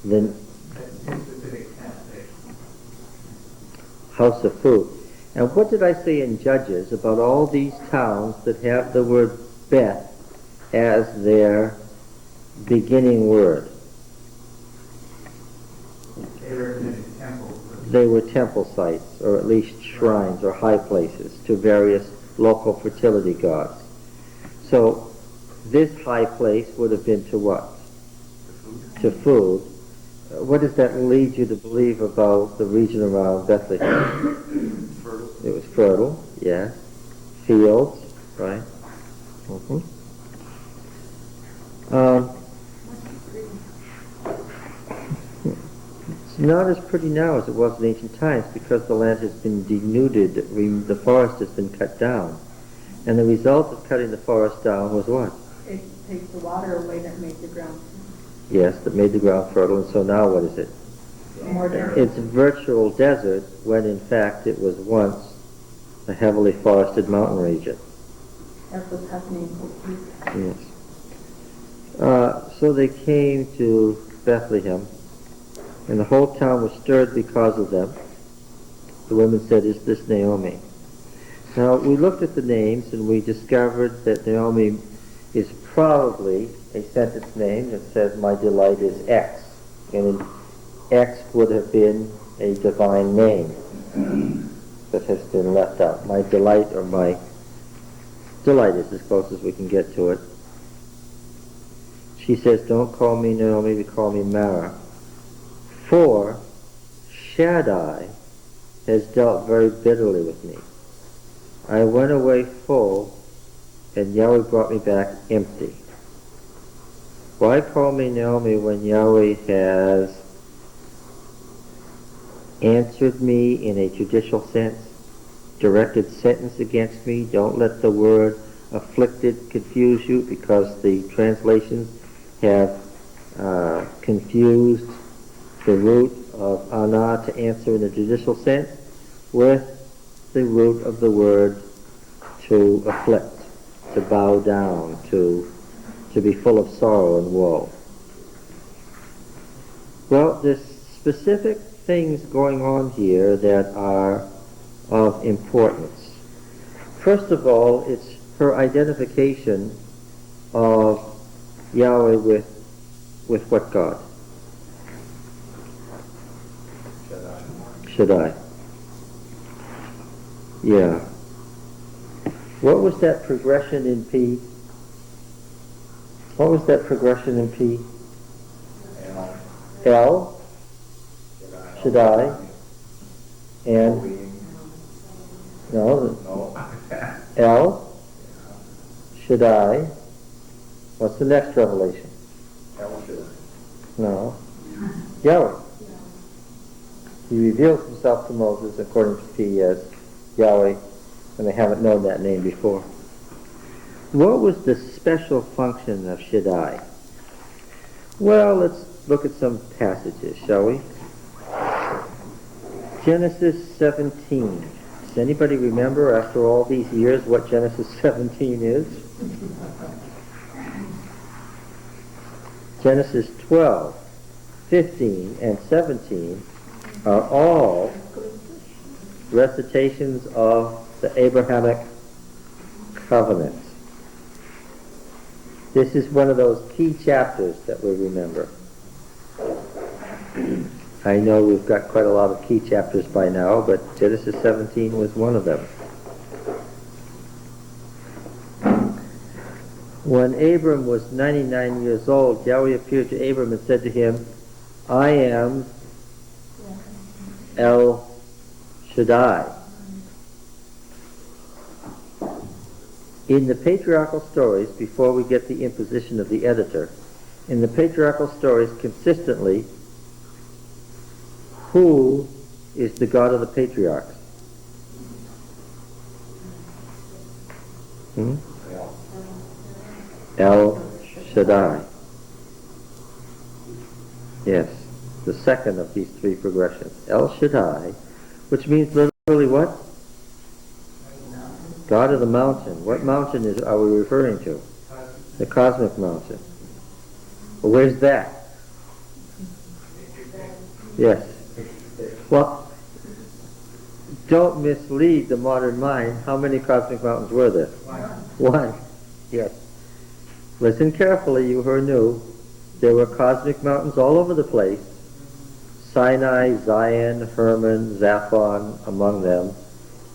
the Specific translation. house of food. And what did I say in Judges about all these towns that have the word Beth as their beginning word? They represented temples. They were temple sites, or at least shrines or high places to various local fertility gods. So this high place would have been to what? To food. What does that lead you to believe about the region around Bethlehem? Fertile. It was fertile, yes. Fields, right? Mhm. It's not as pretty now as it was in ancient times because the land has been denuded, the forest has been cut down. And the result of cutting the forest down was what? It takes the water away that made the ground Yes, that made the ground fertile, and so now what is it? more dense. It's virtual desert when in fact it was once a heavily forested mountain region. That's what's happening. Yes. So they came to Bethlehem, and the whole town was stirred because of them. The women said, "Is this Naomi?" Now, we looked at the names, and we discovered that Naomi is probably a sentence name that says, "My delight is X." And X would have been a divine name that has been left out. My delight, or my delight is as close as we can get to it. She says, "Don't call me Naomi, but call me Mara. For Shaddai has dealt very bitterly with me. I went away full, and Yahweh brought me back empty." Why call me Naomi when Yahweh has answered me in a judicial sense, directed sentence against me? Don't let the word afflicted confuse you, because the translations have confused the root of ana, to answer in a judicial sense, with the root of the word to afflict, to bow down, to be full of sorrow and woe. Well, there's specific things going on here that are of importance. First of all, it's her identification of Yahweh with what God? Shaddai. Yeah. What was that progression in P? What was that progression in P? L, Shaddai, and no, L, Shaddai. What's the next revelation? No, Yahweh. He reveals himself to Moses according to P as Yahweh, and they haven't known that name before. What was the special function of Shaddai? Well, let's look at some passages, shall we? Genesis 17. Does anybody remember, after all these years, what Genesis 17 is? Genesis 12, 15, and 17 are all recitations of the Abrahamic covenant. This is one of those key chapters that we remember. I know we've got quite a lot of key chapters by now, but Genesis 17 was one of them. When Abram was 99 years old, Yahweh appeared to Abram and said to him, "I am El Shaddai." In the patriarchal stories, before we get the imposition of the editor, in the patriarchal stories consistently, who is the God of the patriarchs? El Shaddai. Yes, the second of these three progressions. El Shaddai, which means literally what? God of the mountain. What mountain are we referring to? The cosmic mountain. Well, where's that? Yes. Well, don't mislead the modern mind. How many cosmic mountains were there? One. Yes. Listen carefully, you who are new. There were cosmic mountains all over the place. Sinai, Zion, Hermon, Zaphon among them.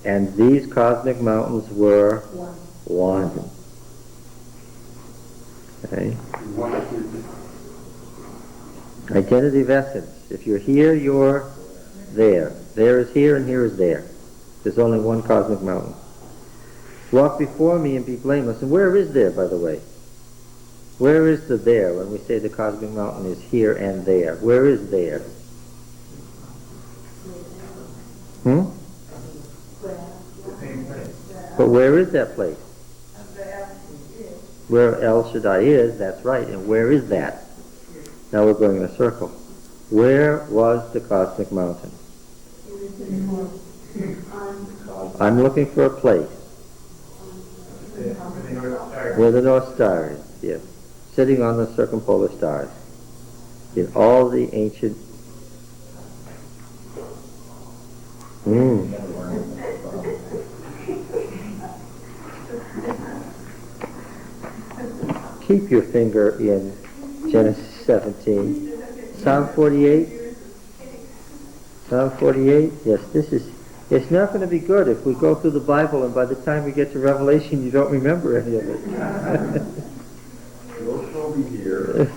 And these cosmic mountains were one. Okay? Identity of essence. If you're here, you're there. There is here and here is there. There's only one cosmic mountain. Walk before me and be blameless. And where is there, by the way? Where is the there when we say the cosmic mountain is here and there? Where is there? But where is that place? Where El Shaddai is, that's right. And where is that? Now we're going in a circle. Where was the cosmic mountain? I'm looking for a place. Where the North Star is, yes. Sitting on the circumpolar stars. In all the ancient... Keep your finger in Genesis 17. Psalm 48. Psalm 48. Yes, it's not going to be good if we go through the Bible and by the time we get to Revelation you don't remember any of it. You'll be here.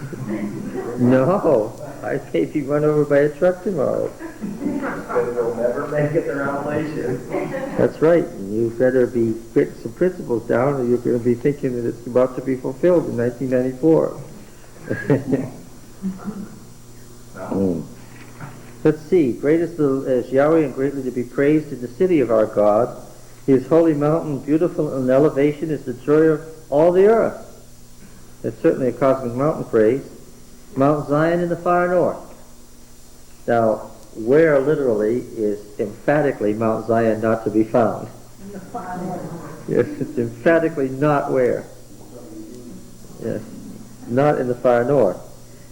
No, I may be run over by a truck tomorrow. Because they'll never make it to Revelation. That's right. And you better be getting some principles down or you're going to be thinking that it's about to be fulfilled in 1994. Let's see. Great is Yahweh and greatly to be praised in the city of our God. His holy mountain, beautiful in elevation, is the joy of all the earth. It's certainly a cosmic mountain praise. Mount Zion in the far north. Now, where literally is emphatically Mount Zion not to be found? In the far north. Yes, it's emphatically not where? Yes, not in the far north.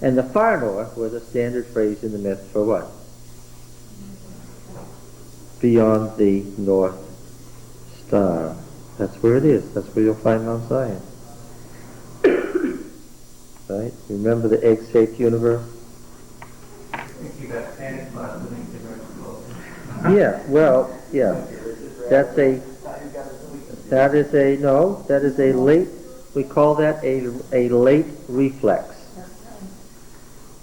And the far north was a standard phrase in the myth for what? Beyond the North Star. That's where it is. That's where you'll find Mount Zion. Right? Remember the egg-shaped universe? I think you got Santa Claus living to Yeah, well, yeah. That is a late, we call that a late reflex.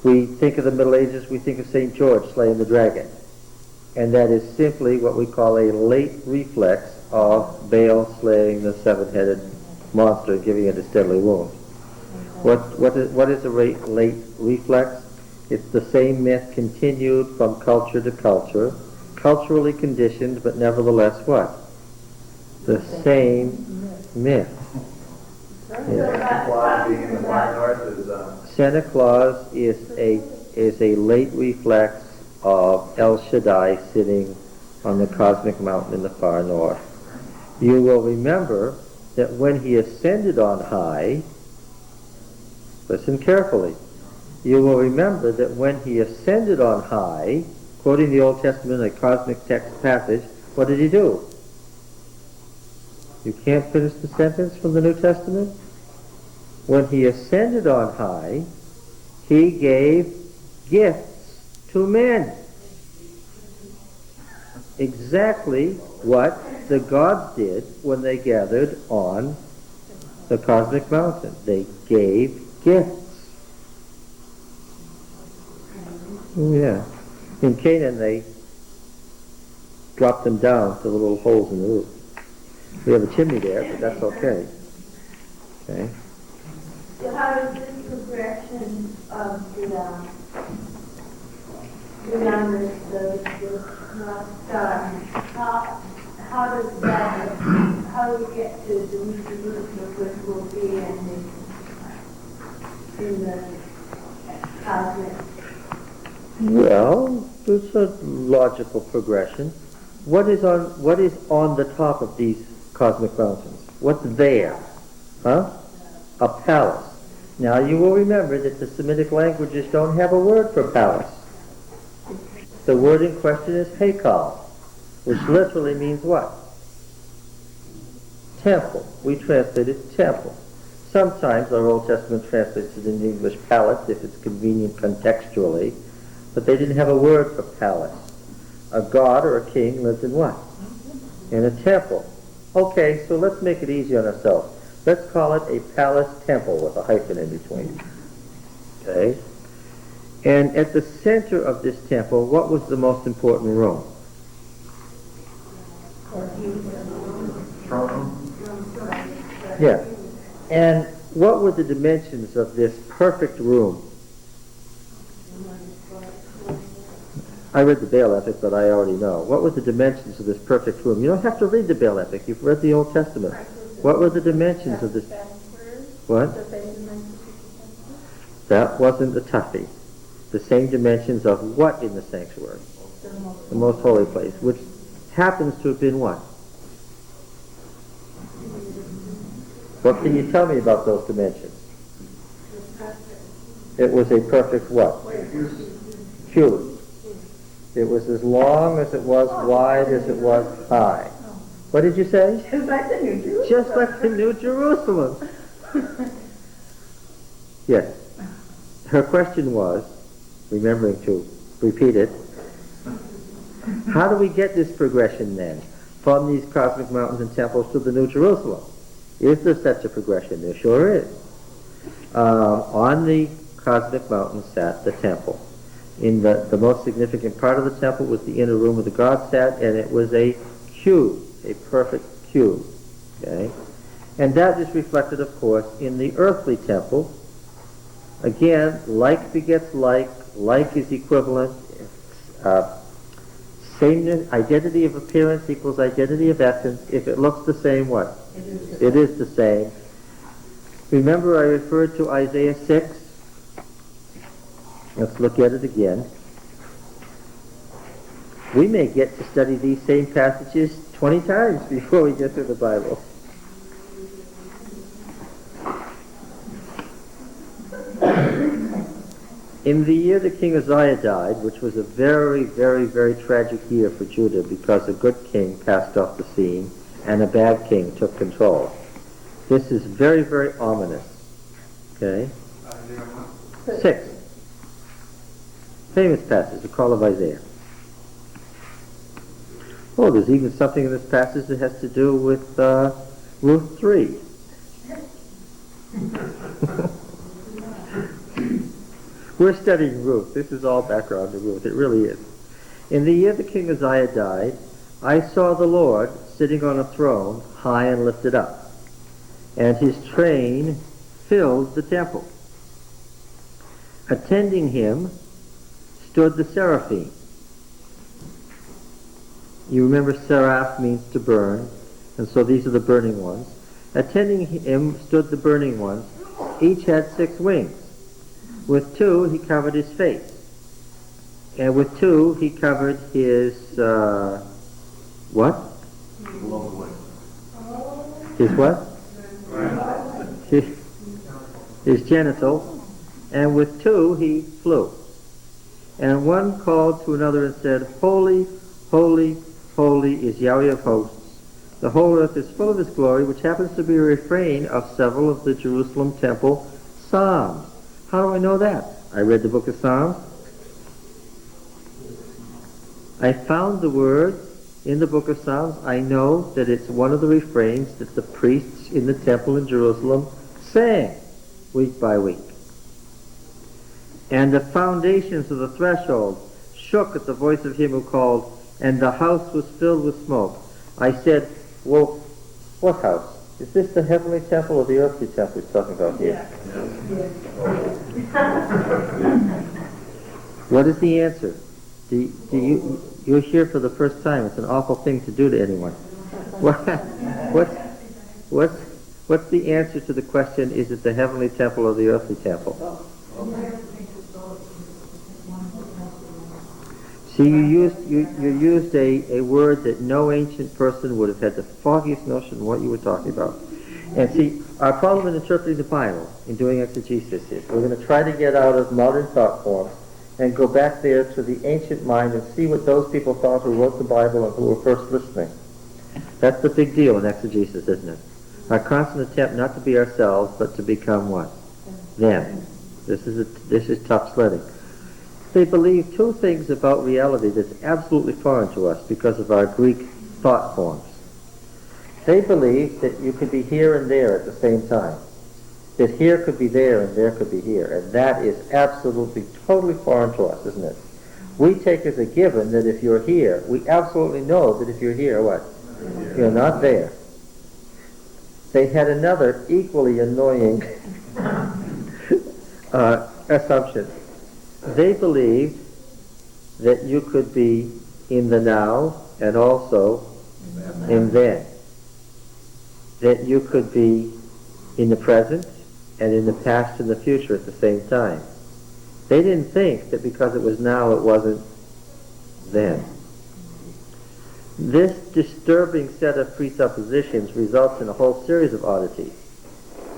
We think of the Middle Ages, we think of St. George slaying the dragon. And that is simply what we call a late reflex of Baal slaying the seven-headed monster and giving it its deadly wound. What is a late reflex? It's the same myth continued from culture to culture, culturally conditioned, but nevertheless what? The same myth. Santa Claus being in the far north is... Santa Claus is a late reflex of El Shaddai sitting on the cosmic mountain in the far north. You will remember that when he ascended on high, listen carefully, you will remember that when he ascended on high, quoting the Old Testament, a cosmic text passage, what did he do? You can't finish the sentence from the New Testament? When he ascended on high, he gave gifts to men. Exactly what the gods did when they gathered on the cosmic mountain. They gave gifts. Yeah. In Canaan, they dropped them down to the little holes in the roof. We have a chimney there, but that's okay. Okay. So how does this progression of the star, how does that, how do we get to the Jerusalem, which will be in the in the cosmic? Well, it's a logical progression. What is on the top of these cosmic mountains? What's there? Huh? A palace. Now you will remember that the Semitic languages don't have a word for palace. The word in question is Heikal, which literally means what? Temple. We translate it temple. Sometimes our Old Testament translates it in English palace if it's convenient contextually, but they didn't have a word for palace. A god or a king lived in what? In a temple. Okay, so let's make it easy on ourselves. Let's call it a palace temple with a hyphen in between. Okay? And at the center of this temple, what was the most important room? Throne. Yeah. And what were the dimensions of this perfect room? I read the Baal Epic, but I already know. What were the dimensions of this perfect room? You don't have to read the Baal Epic. You've read the Old Testament. What were the dimensions of this? What? That wasn't the tuffy. The same dimensions of what in the sanctuary? The most holy place, which happens to have been what? What can you tell me about those dimensions? It was a perfect what? Cube. It was as long as it was wide as it was high. What did you say? Just like the New Jerusalem. Just like the New Jerusalem. Yes. Her question was, remembering to repeat it, how do we get this progression then from these cosmic mountains and temples to the New Jerusalem? Is there such a progression? There sure is. On the cosmic mountain sat the temple. In the most significant part of the temple was the inner room where the God sat, and it was a cube, a perfect cube. Okay? And that is reflected, of course, in the earthly temple. Again, like begets like is equivalent, sameness, identity of appearance equals identity of essence. If it looks the same, what? It is the same. Remember I referred to Isaiah 6? Let's look at it again. We may get to study these same passages 20 times before we get to the Bible. In the year that King Josiah died, which was a very, very, very tragic year for Judah because a good king passed off the scene and a bad king took control. This is very, very ominous. Okay? 6. Famous passage, the call of Isaiah. Oh, there's even something in this passage that has to do with Ruth 3. We're studying Ruth. This is all background to Ruth. It really is. In the year that King Josiah died, I saw the Lord sitting on a throne, high and lifted up, and his train filled the temple. Attending him stood the seraphim. You remember seraph means to burn, and so these are the burning ones. Attending him stood the burning ones. Each had 6 wings. With 2 he covered his face, and with 2 he covered his what? His what? His genital, and with 2 he flew. And one called to another and said, Holy, holy, holy is Yahweh of hosts. The whole earth is full of his glory, which happens to be a refrain of several of the Jerusalem temple psalms. How do I know that? I read the book of Psalms. I found the word in the book of Psalms. I know that it's one of the refrains that the priests in the temple in Jerusalem sang week by week. And the foundations of the threshold shook at the voice of him who called, and the house was filled with smoke. I said, well, what house? Is this the heavenly temple or the earthly temple he's talking about here? What is the answer? You're here for the What's the answer to the question, is it the heavenly temple or the earthly temple? See, you used a word that no ancient person would have had the foggiest notion of what you were talking about. And see, our problem in interpreting the Bible, in doing exegesis, is we're going to try to get out of modern thought forms and go back there to the ancient mind and see what those people thought who wrote the Bible and who were first listening. That's the big deal in exegesis, isn't it? Our constant attempt not to be ourselves, but to become what? Them. This is tough sledding. They believe two things about reality that's absolutely foreign to us because of our Greek thought forms. They believe that you could be here and there at the same time. That here could be there and there could be here. And that is absolutely, totally foreign to us, isn't it? We take as a given that if you're here, we absolutely know that if you're here, what? You're not there. They had another equally annoying assumption. They believed that you could be in the now and also in then. That you could be in the present and in the past and the future at the same time. They didn't think that because it was now, it wasn't then. This disturbing set of presuppositions results in a whole series of oddities.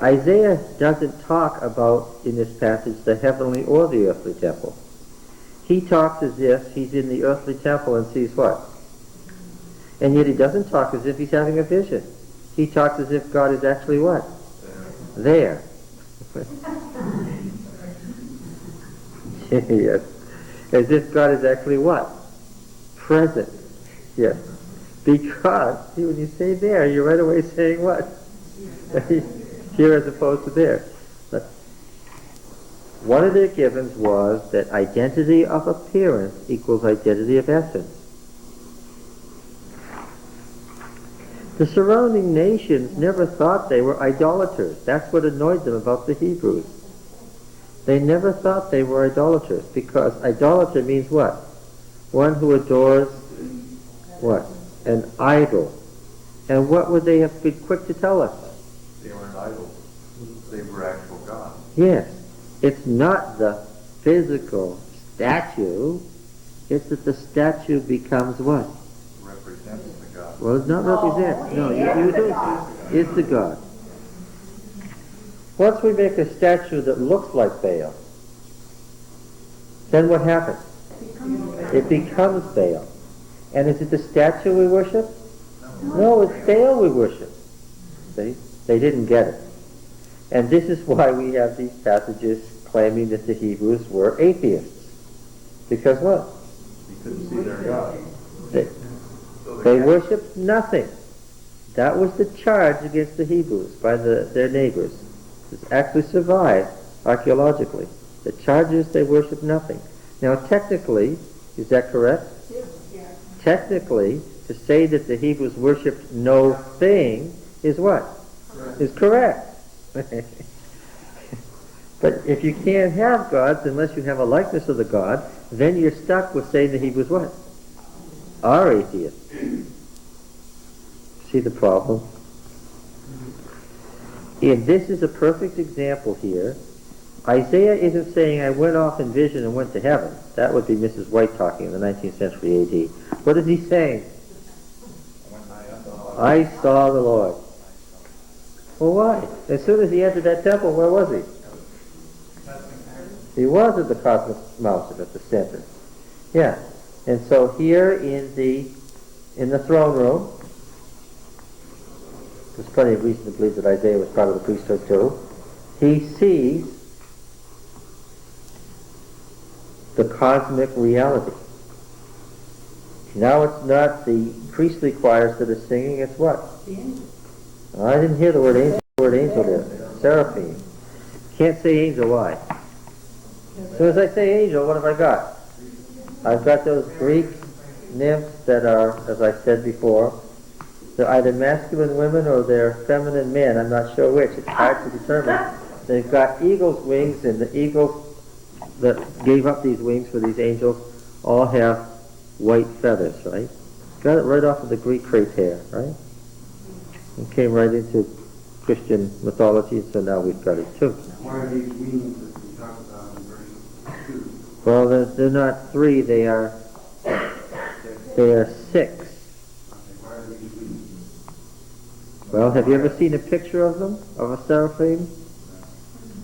Isaiah doesn't talk about, in this passage, the heavenly or the earthly temple. He talks as if he's in the earthly temple and sees what? And yet he doesn't talk as if he's having a vision. He talks as if God is actually what? There. Yes. As if God is actually what? Present. Yes. Because, see, when you say there, you're right away saying what? Here as opposed to there. But one of their givens was that identity of appearance equals identity of essence. The surrounding nations never thought they were idolaters. That's what annoyed them about the Hebrews. They never thought they were idolaters, because idolater means what? One who adores what? An idol. And what would they have been quick to tell us? They weren't idols. They were actual gods. Yes. It's not the physical statue. It's that the statue becomes what? Represents the god. Well, it's not represent. No, you do. It's the God. Once we make a statue that looks like Baal, then what happens? It becomes Baal. And is it the statue we worship? No, it's Baal we worship. See? They didn't get it. And this is why we have these passages claiming that the Hebrews were atheists. Because what? You couldn't see their god. They worshipped nothing. That was the charge against the Hebrews by their neighbors. It's actually survived archaeologically. The charge is they worshipped nothing. Now technically, is that correct? Yeah. Technically, to say that the Hebrews worshipped no thing is what? Correct. Is correct. But if you can't have gods unless you have a likeness of the god, then you're stuck with saying the Hebrews what? Are atheists. See the problem? And this is a perfect example here. Isaiah isn't saying, I went off in vision and went to heaven. That would be Mrs. White talking in the 19th century A.D. What is he saying? I saw the Lord. Well, why? As soon as he entered that temple, where was he? He was at the cosmic mountain at the center. Yeah. And so here in the throne room, there's plenty of reason to believe that Isaiah was part of the priesthood too. He sees the cosmic reality. Now it's not the priestly choirs that are singing, it's what? I didn't hear the word angel. The word angel there. Seraphim. Can't say angel, why? As soon as I say angel, what have I got? I've got those Greek nymphs that are, as I said before, they're either masculine women or they're feminine men. I'm not sure which. It's hard to determine. They've got eagle's wings, and the eagles that gave up these wings for these angels all have white feathers, right? Got it right off of the Greek crepe hair, right? And came right into Christian mythology, so now we've got it too. Why are these wings that we talk about in verse 2? Well, they're not three, they are 6. Why are these wings? Well, have you ever seen a picture of them, of a seraphim?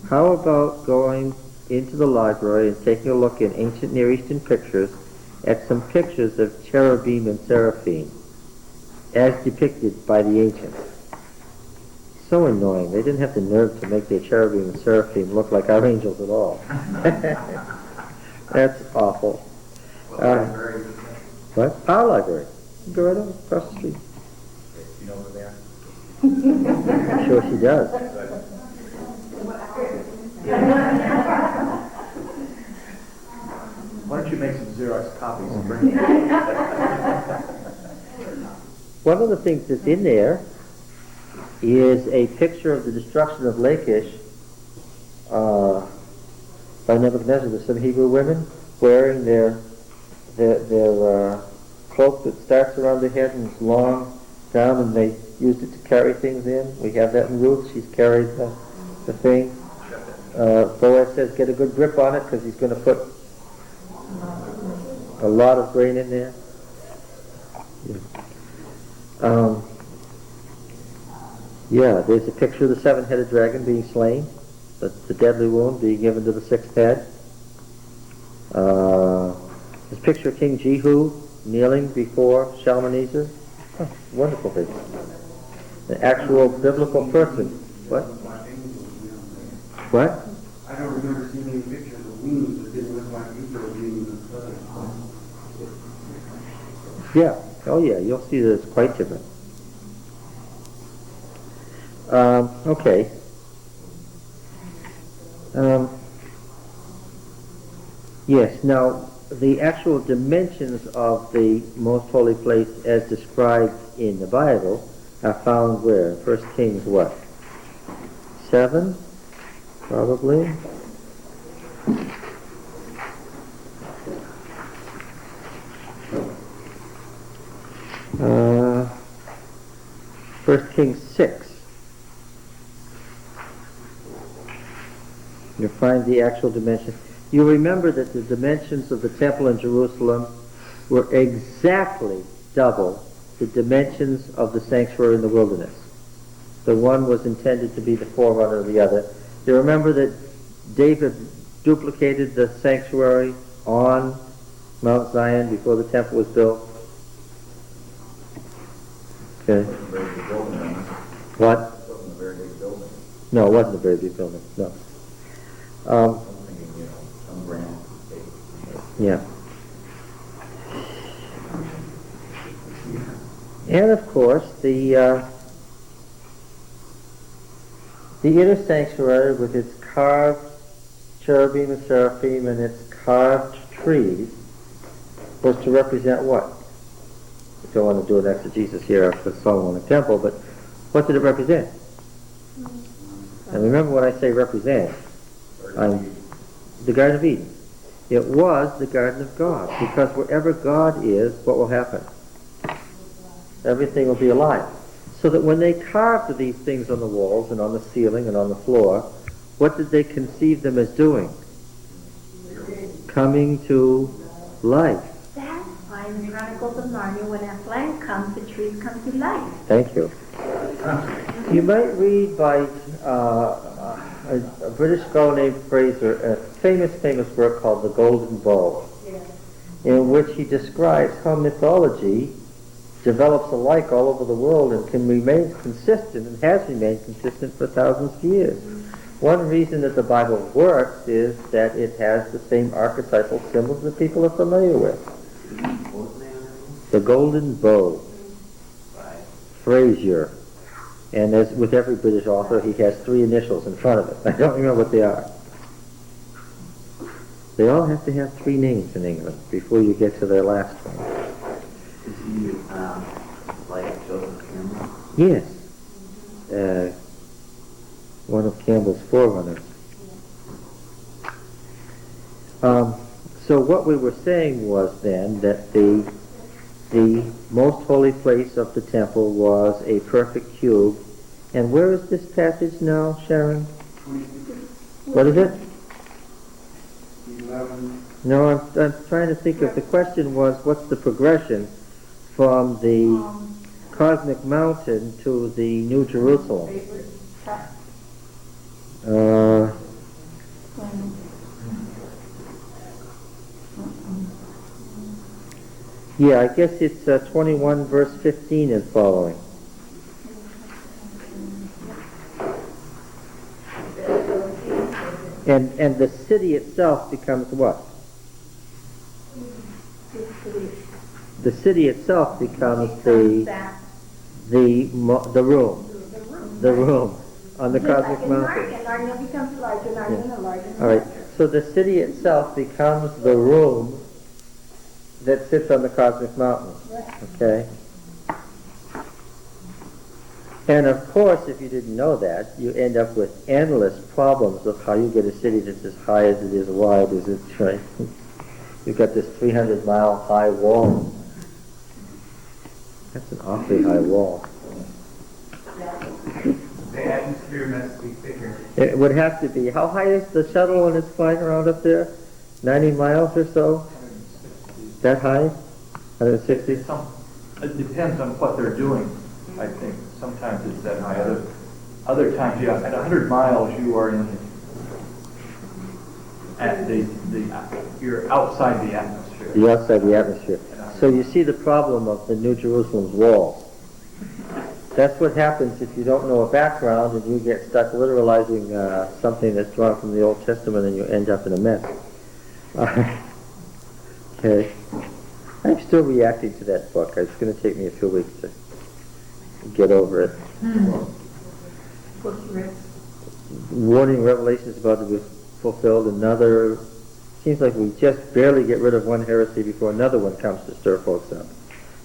How about going into the library and taking a look in ancient Near Eastern pictures at some pictures of cherubim and seraphim as depicted by the ancients? So annoying. They didn't have the nerve to make their cherubim and seraphim look like our angels at all. That's awful. What? Our library. Go right over across the street. You know where they are? I'm sure she does. Why don't you make some Xerox copies and bring them? One of the things that's in there is a picture of the destruction of Lachish by Nebuchadnezzar. There's some Hebrew women wearing their cloak that starts around their head and is long down, and they used it to carry things in. We have that in Ruth. She's carried the thing. Boaz says, get a good grip on it because he's going to put a lot of grain in there. Yeah, there's a picture of the 7-headed dragon being slain, the deadly wound being given to the 6th head. There's a picture of King Jehu kneeling before Shalmaneser. Oh, wonderful picture. An actual biblical person. What? What? I don't remember seeing any pictures of wings that didn't look like Hebrew wings and feathers. Yeah. Oh yeah, you'll see that it's quite different. Okay. Yes, now the actual dimensions of the most holy place as described in the Bible are found where? 1 Kings what? 7? Probably. Uh, 1 Kings 6. You'll find the actual dimensions. You remember that the dimensions of the temple in Jerusalem were exactly double the dimensions of the sanctuary in the wilderness. The one was intended to be the forerunner of the other. You remember that David duplicated the sanctuary on Mount Zion before the temple was built? Okay. What? It wasn't a very big building. No, it wasn't a very big building. No. I'm thinking, some grand estate. Yeah. And of course, the inner sanctuary with its carved cherubim and seraphim and its carved trees was to represent what? I don't want to do an exegesis here of the Solomonic temple, but what did it represent? And remember when I say represent, the Garden of Eden. It was the Garden of God, because wherever God is, what will happen? Everything will be alive. So that when they carved these things on the walls and on the ceiling and on the floor, what did they conceive them as doing? Coming to life. That's why in the Chronicles of Narnia, when that land comes, the trees come to life. Thank you. You might read by a British scholar named Fraser a famous work called The Golden Bow, in which he describes how mythology develops alike all over the world and can remain consistent and has remained consistent for thousands of years. One reason that the Bible works is that it has the same archetypal symbols that people are familiar with. The Golden Bow. Fraser. And as with every British author, he has 3 initials in front of it. I don't remember what they are. They all have to have 3 names in England before you get to their last one. Is he like Joseph Campbell? Yes. One of Campbell's forerunners. So what we were saying was then that the most holy place of the temple was a perfect cube And where is this passage now, Sharon? 26, What is it? 11, No, I'm trying to think if the question was, what's the progression from the cosmic mountain to the New Jerusalem? Yeah, I guess it's 21 verse 15 and following. And the city itself becomes what? The city itself becomes the room on the cosmic mountain. Narnia becomes larger, Narnia and larger. All right. So the city itself becomes the room that sits on the cosmic mountain. Okay. And of course, if you didn't know that, you end up with endless problems of how you get a city that's as high as it is wide as it's right. You've got this 300-mile high wall. That's an awfully high wall. The atmosphere must be thicker. It would have to be. How high is the shuttle when it's flying around up there? 90 miles or so? That high? 160? It depends on what they're doing, I think. Sometimes it's that high. Other times, yeah, at 100 miles you are in you're outside the atmosphere. You're outside the atmosphere. So you see the problem of the New Jerusalem's walls. That's what happens if you don't know a background and you get stuck literalizing something that's drawn from the Old Testament and you end up in a mess. Okay. I'm still reacting to that book. It's going to take me a few weeks to get over it. Warning Revelation is about to be fulfilled. Another, seems like we just barely get rid of one heresy before another one comes to stir folks up.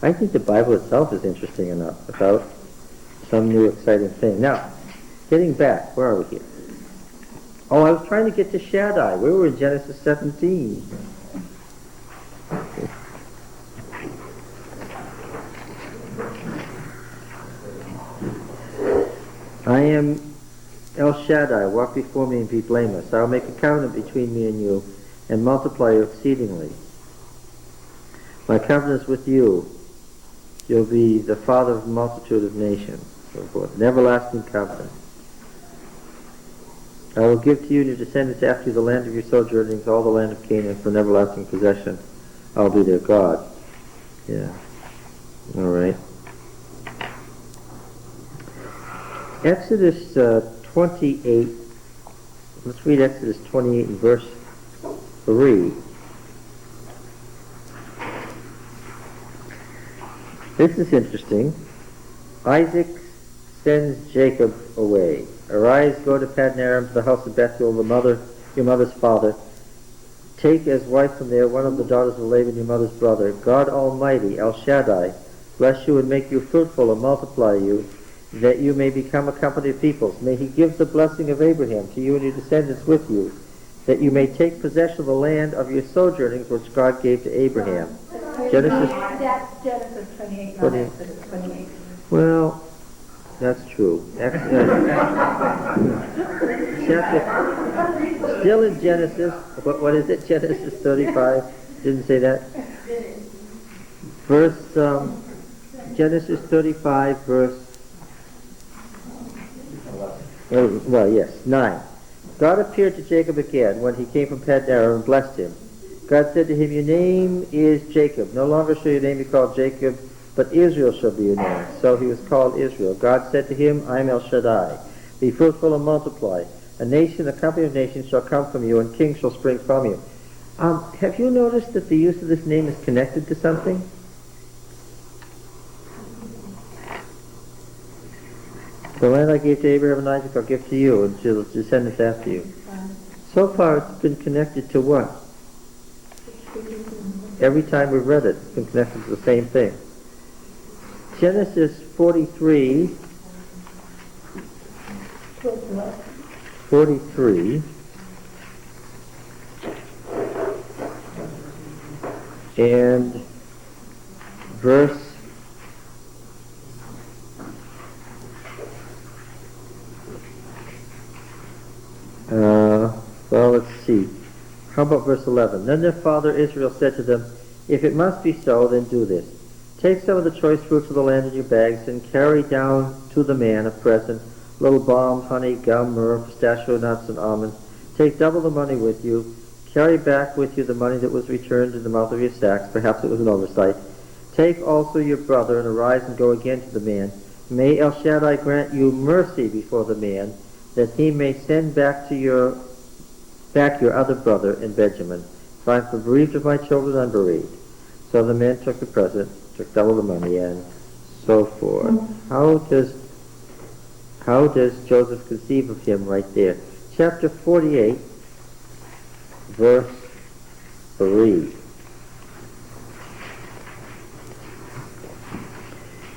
I think the Bible itself is interesting enough without some new exciting thing. Now, getting back, where are we here? Oh, I was trying to get to Shaddai. We were in Genesis 17. I am El Shaddai, walk before me and be blameless. I will make a covenant between me and you, and multiply you exceedingly. My covenant is with you. You'll be the father of a multitude of nations. So forth. An everlasting covenant. I will give to you and your descendants after you the land of your sojournings, all the land of Canaan, for an everlasting possession. I'll be their God. Yeah. All right. Exodus 28. Let's read Exodus 28 and verse 3. This is interesting. Isaac sends Jacob away. Arise, go to Paddan Aram, to the house of Bethuel, your mother's father. Take as wife from there one of the daughters of Laban, your mother's brother. God Almighty, El Shaddai, bless you and make you fruitful and multiply you, that you may become a company of peoples. May he give the blessing of Abraham to you and your descendants with you, that you may take possession of the land of your sojournings which God gave to Abraham. Genesis. That's Genesis 28, not 28. Exodus 28. Well, that's true. Chapter, still in Genesis. What is it? Genesis 35. Didn't say that. Verse Genesis 35, verse. Well, yes, 9. God appeared to Jacob again when he came from Paddan Aram and blessed him. God said to him, your name is Jacob. No longer shall your name be called Jacob, but Israel shall be your name. So he was called Israel. God said to him, I am El Shaddai. Be fruitful and multiply. A nation, a company of nations shall come from you, and kings shall spring from you. Have you noticed that the use of this name is connected to something? The land I gave to Abraham and Isaac I'll give to you, and to the descendants after you. So far it's been connected to what? Every time we've read it, it's been connected to the same thing. Genesis 43, 43, and verse How about verse 11? Then their father Israel said to them, if it must be so, then do this. Take some of the choice fruits of the land in your bags, and carry down to the man a present, little balm, honey, gum, myrrh, pistachio nuts, and almonds. Take double the money with you. Carry back with you the money that was returned in the mouth of your sacks. Perhaps it was an oversight. Take also your brother, and arise and go again to the man. May El Shaddai grant you mercy before the man, that he may send back your other brother in Benjamin. For I am bereaved of my children unbereaved. So the man took the present, took double the money, and so forth. How does Joseph conceive of him right there? Chapter 48, verse 3.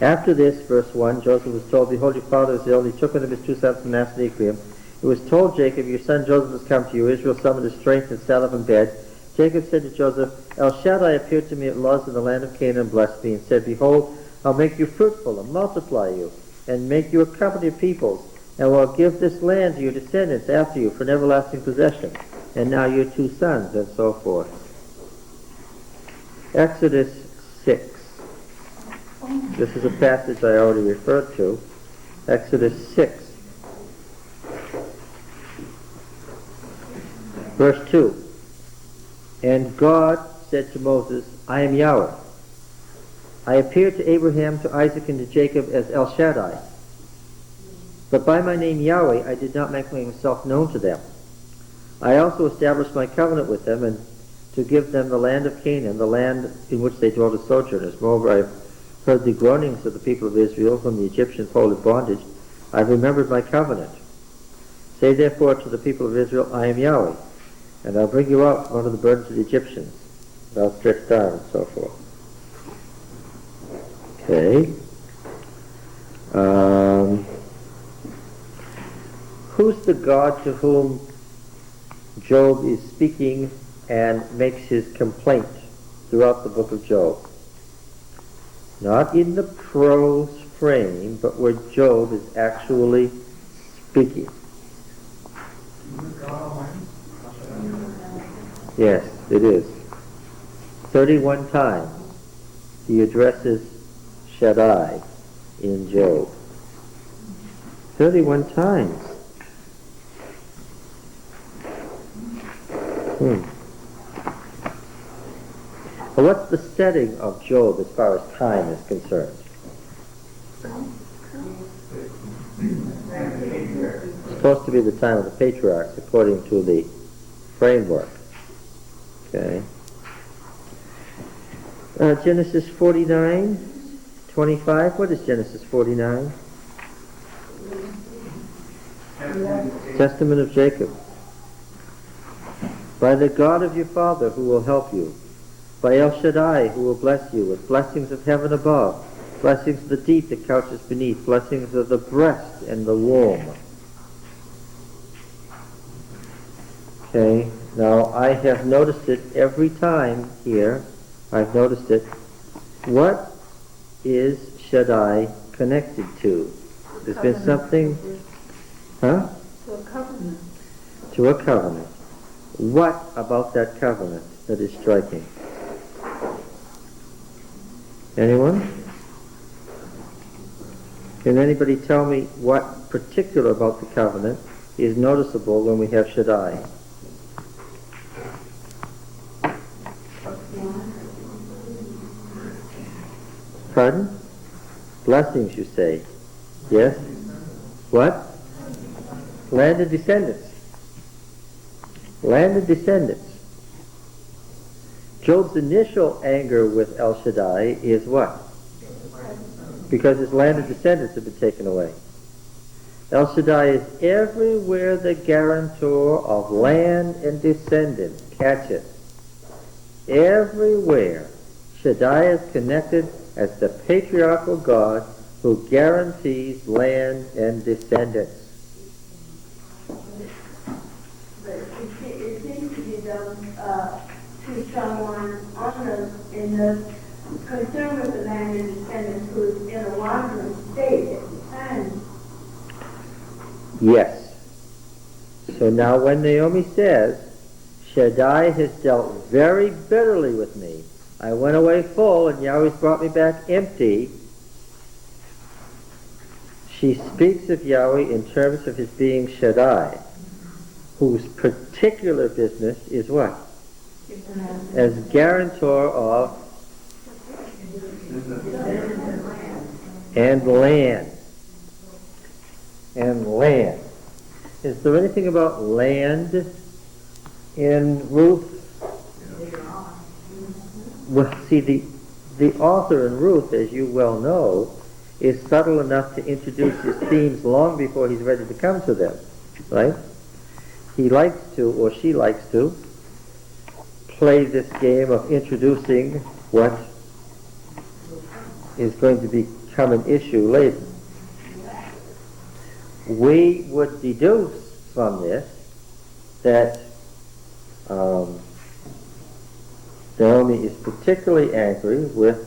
After this, verse 1, Joseph was told, behold, your father is ill. He took one of his 2 sons from Manasseh and Ephraim. It was told Jacob, your son Joseph has come to you. Israel summoned his strength and sat up in bed. Jacob said to Joseph, El Shaddai appeared to me at Luz in the land of Canaan and blessed me, and said, behold, I'll make you fruitful and multiply you, and make you a company of peoples, and will give this land to your descendants after you for an everlasting possession. And now your 2 sons, and so forth. Exodus 6. This is a passage I already referred to. Exodus 6. Verse 2. And God said to Moses, I am Yahweh. I appeared to Abraham, to Isaac, and to Jacob as El Shaddai. But by my name Yahweh I did not make myself known to them. I also established my covenant with them, and to give them the land of Canaan, the land in which they dwelt as sojourners. Moreover, I have heard the groanings of the people of Israel, whom the Egyptians hold in bondage. I have remembered my covenant. Say therefore to the people of Israel, I am Yahweh, and I'll bring you out from under the burdens of the Egyptians, with outstretched arm, and so forth. Okay. Who's the God to whom Job is speaking and makes his complaint throughout the book of Job? Not in the prose frame, but where Job is actually speaking. Yes, it is. 31 times he addresses Shaddai in Job. 31 times. Well, what's the setting of Job as far as time is concerned? It's supposed to be the time of the patriarchs according to the framework. Okay. Genesis 49:25. What is Genesis 49? Testament of Jacob. By the God of your father who will help you, by El Shaddai who will bless you with blessings of heaven above, blessings of the deep that couches beneath, blessings of the breast and the womb. Okay, now I have noticed it every time here. I've noticed it. What is Shaddai connected to? There's been something, huh? To a covenant. To a covenant. What about that covenant that is striking? Anyone? Can anybody tell me what particular about the covenant is noticeable when we have Shaddai? Pardon? Blessings, you say. Yes? What? Land of descendants. Land of descendants. Job's initial anger with El Shaddai is what? Because his land of descendants have been taken away. El Shaddai is everywhere the guarantor of land and descendants. Catch it. Everywhere Shaddai is connected as the patriarchal God who guarantees land and descendants. But it seems to be too strong on us in the concern with the land and descendants who is in a wandering state at the time. Yes. So now when Naomi says, Shaddai has dealt very bitterly with me. I went away full, and Yahweh's brought me back empty. She speaks of Yahweh in terms of his being Shaddai, whose particular business is what? As guarantor of and land. And land. Is there anything about land in Ruth? Well, see, the author in Ruth, as you well know, is subtle enough to introduce his themes long before he's ready to come to them, right? He likes to, or she likes to, play this game of introducing what is going to become an issue later. We would deduce from this that Naomi is particularly angry with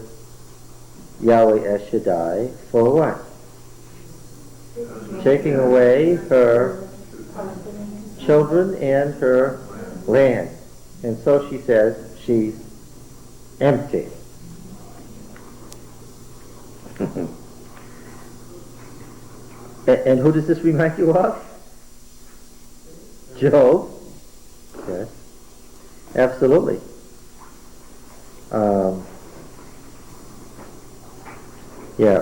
Yahweh as Shaddai for what? Taking away her children and her land. And so she says she's empty. And who does this remind you of? Job. Yes. Absolutely.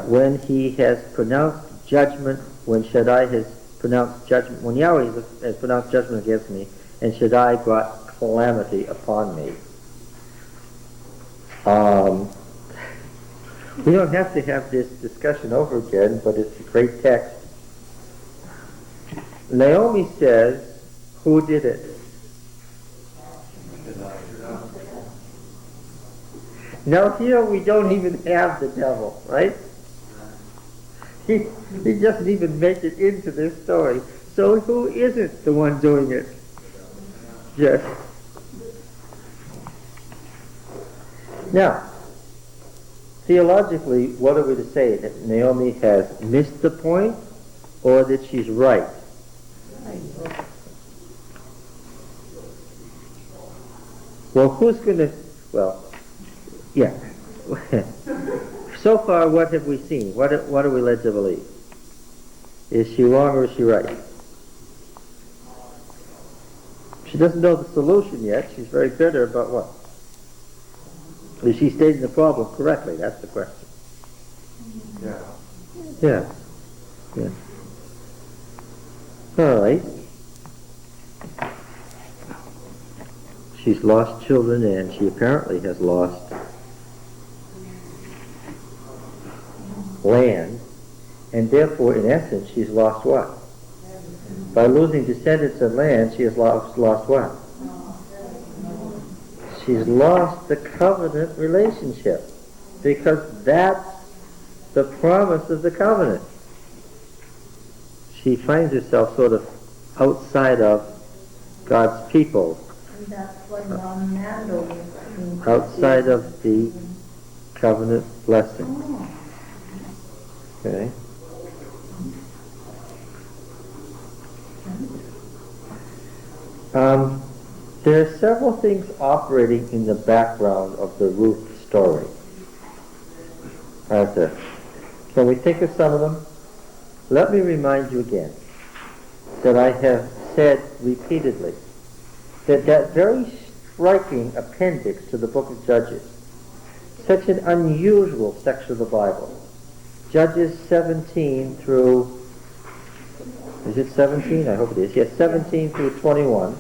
When he has pronounced judgment, when Shaddai has pronounced judgment, when Yahweh has pronounced judgment against me, and Shaddai brought calamity upon me. We don't have to have this discussion over again, but it's a great text. Naomi says, who did it? Now here we don't even have the devil, right? He doesn't even make it into this story. So who isn't the one doing it? Yes. Now, theologically, what are we to say? That Naomi has missed the point, or that she's right? Well, who's going to... Well, yeah. So far, what have we seen? What are we led to believe? Is she wrong or is she right? She doesn't know the solution yet. She's very bitter about what? Is she stating the problem correctly? That's the question. Yeah. Yeah. Yeah. All right. She's lost children, and she apparently has lost land, and therefore, in essence, she's lost what? By losing descendants and land, she has lost what? She's lost the covenant relationship, because that's the promise of the covenant. She finds herself sort of outside of God's people, And that's what non-Nando means. outside of the covenant blessing. Okay? There are several things operating in the background of the Ruth story. Can we think of some of them? Let me remind you again that I have said repeatedly that very striking appendix to the book of Judges, such an unusual section of the Bible, Judges 17 through, is it 17? I hope it is. Yes, 17 through 21.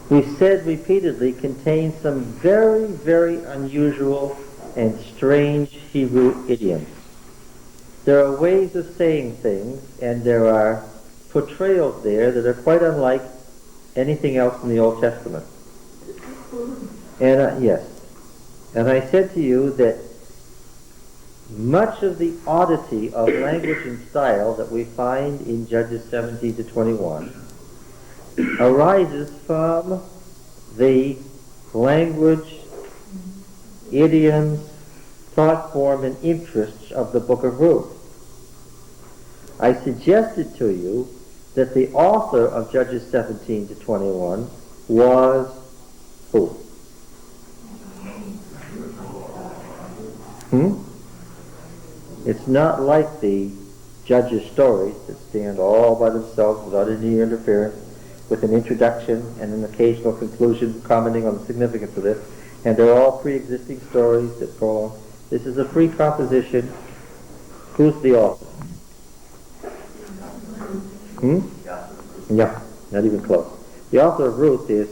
We've said repeatedly contains some very, very unusual and strange Hebrew idioms. There are ways of saying things, and there are portrayals there that are quite unlike anything else in the Old Testament. And yes, and I said to you that much of the oddity of language and style that we find in Judges 17 to 21 arises from the language, idioms, thought form, and interests of the book of Ruth. I suggested to you that the author of Judges 17 to 21 was who? It's not like the Judges' stories that stand all by themselves without any interference, with an introduction and an occasional conclusion commenting on the significance of this, and they're all pre-existing stories that go on. This is a free composition. Who's the author? Yeah, not even close. The author of Ruth is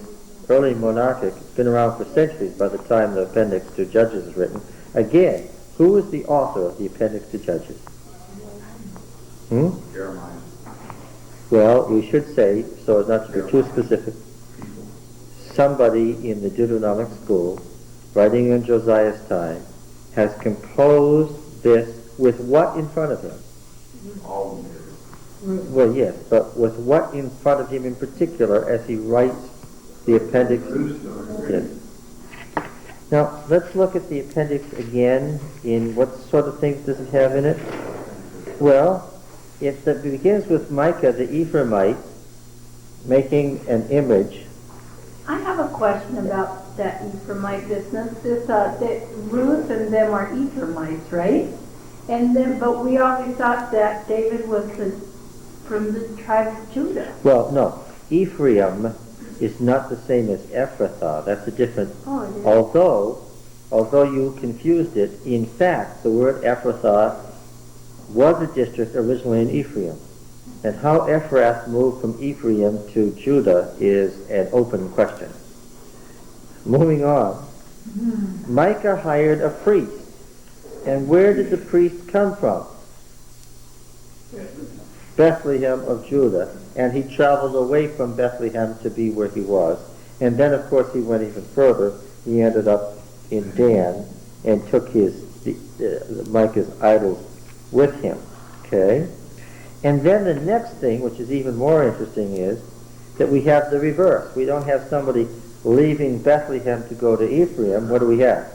early monarchic. It's been around for centuries by the time the appendix to Judges is written. Again, who is the author of the appendix to Judges? Jeremiah. Well, we should say, so as not to be too specific, somebody in the Deuteronomic school, writing in Josiah's time, has composed this with what in front of him? All of them. Well, yes, but with what in front of him in particular as he writes the appendix? Yes. Now, let's look at the appendix again. In what sort of things does it have in it? Well, it begins with Micah the Ephraimite making an image. I have a question about that Ephraimite business. This, that Ruth and them are Ephraimites, right? And then, but we always thought that David was from the tribe of Judah. Well, no. Ephraim is not the same as Ephrathah. That's a different... Oh, it is. Although you confused it, in fact, the word Ephrathah was a district originally in Ephraim. And how Ephrath moved from Ephraim to Judah is an open question. Moving on. Micah hired a priest. And where did the priest come from? Bethlehem of Judah. And he traveled away from Bethlehem to be where he was. And then, of course, he went even further. He ended up in Dan and took Micah's idols with him. Okay? And then the next thing, which is even more interesting, is that we have the reverse. We don't have somebody leaving Bethlehem to go to Ephraim. What do we have?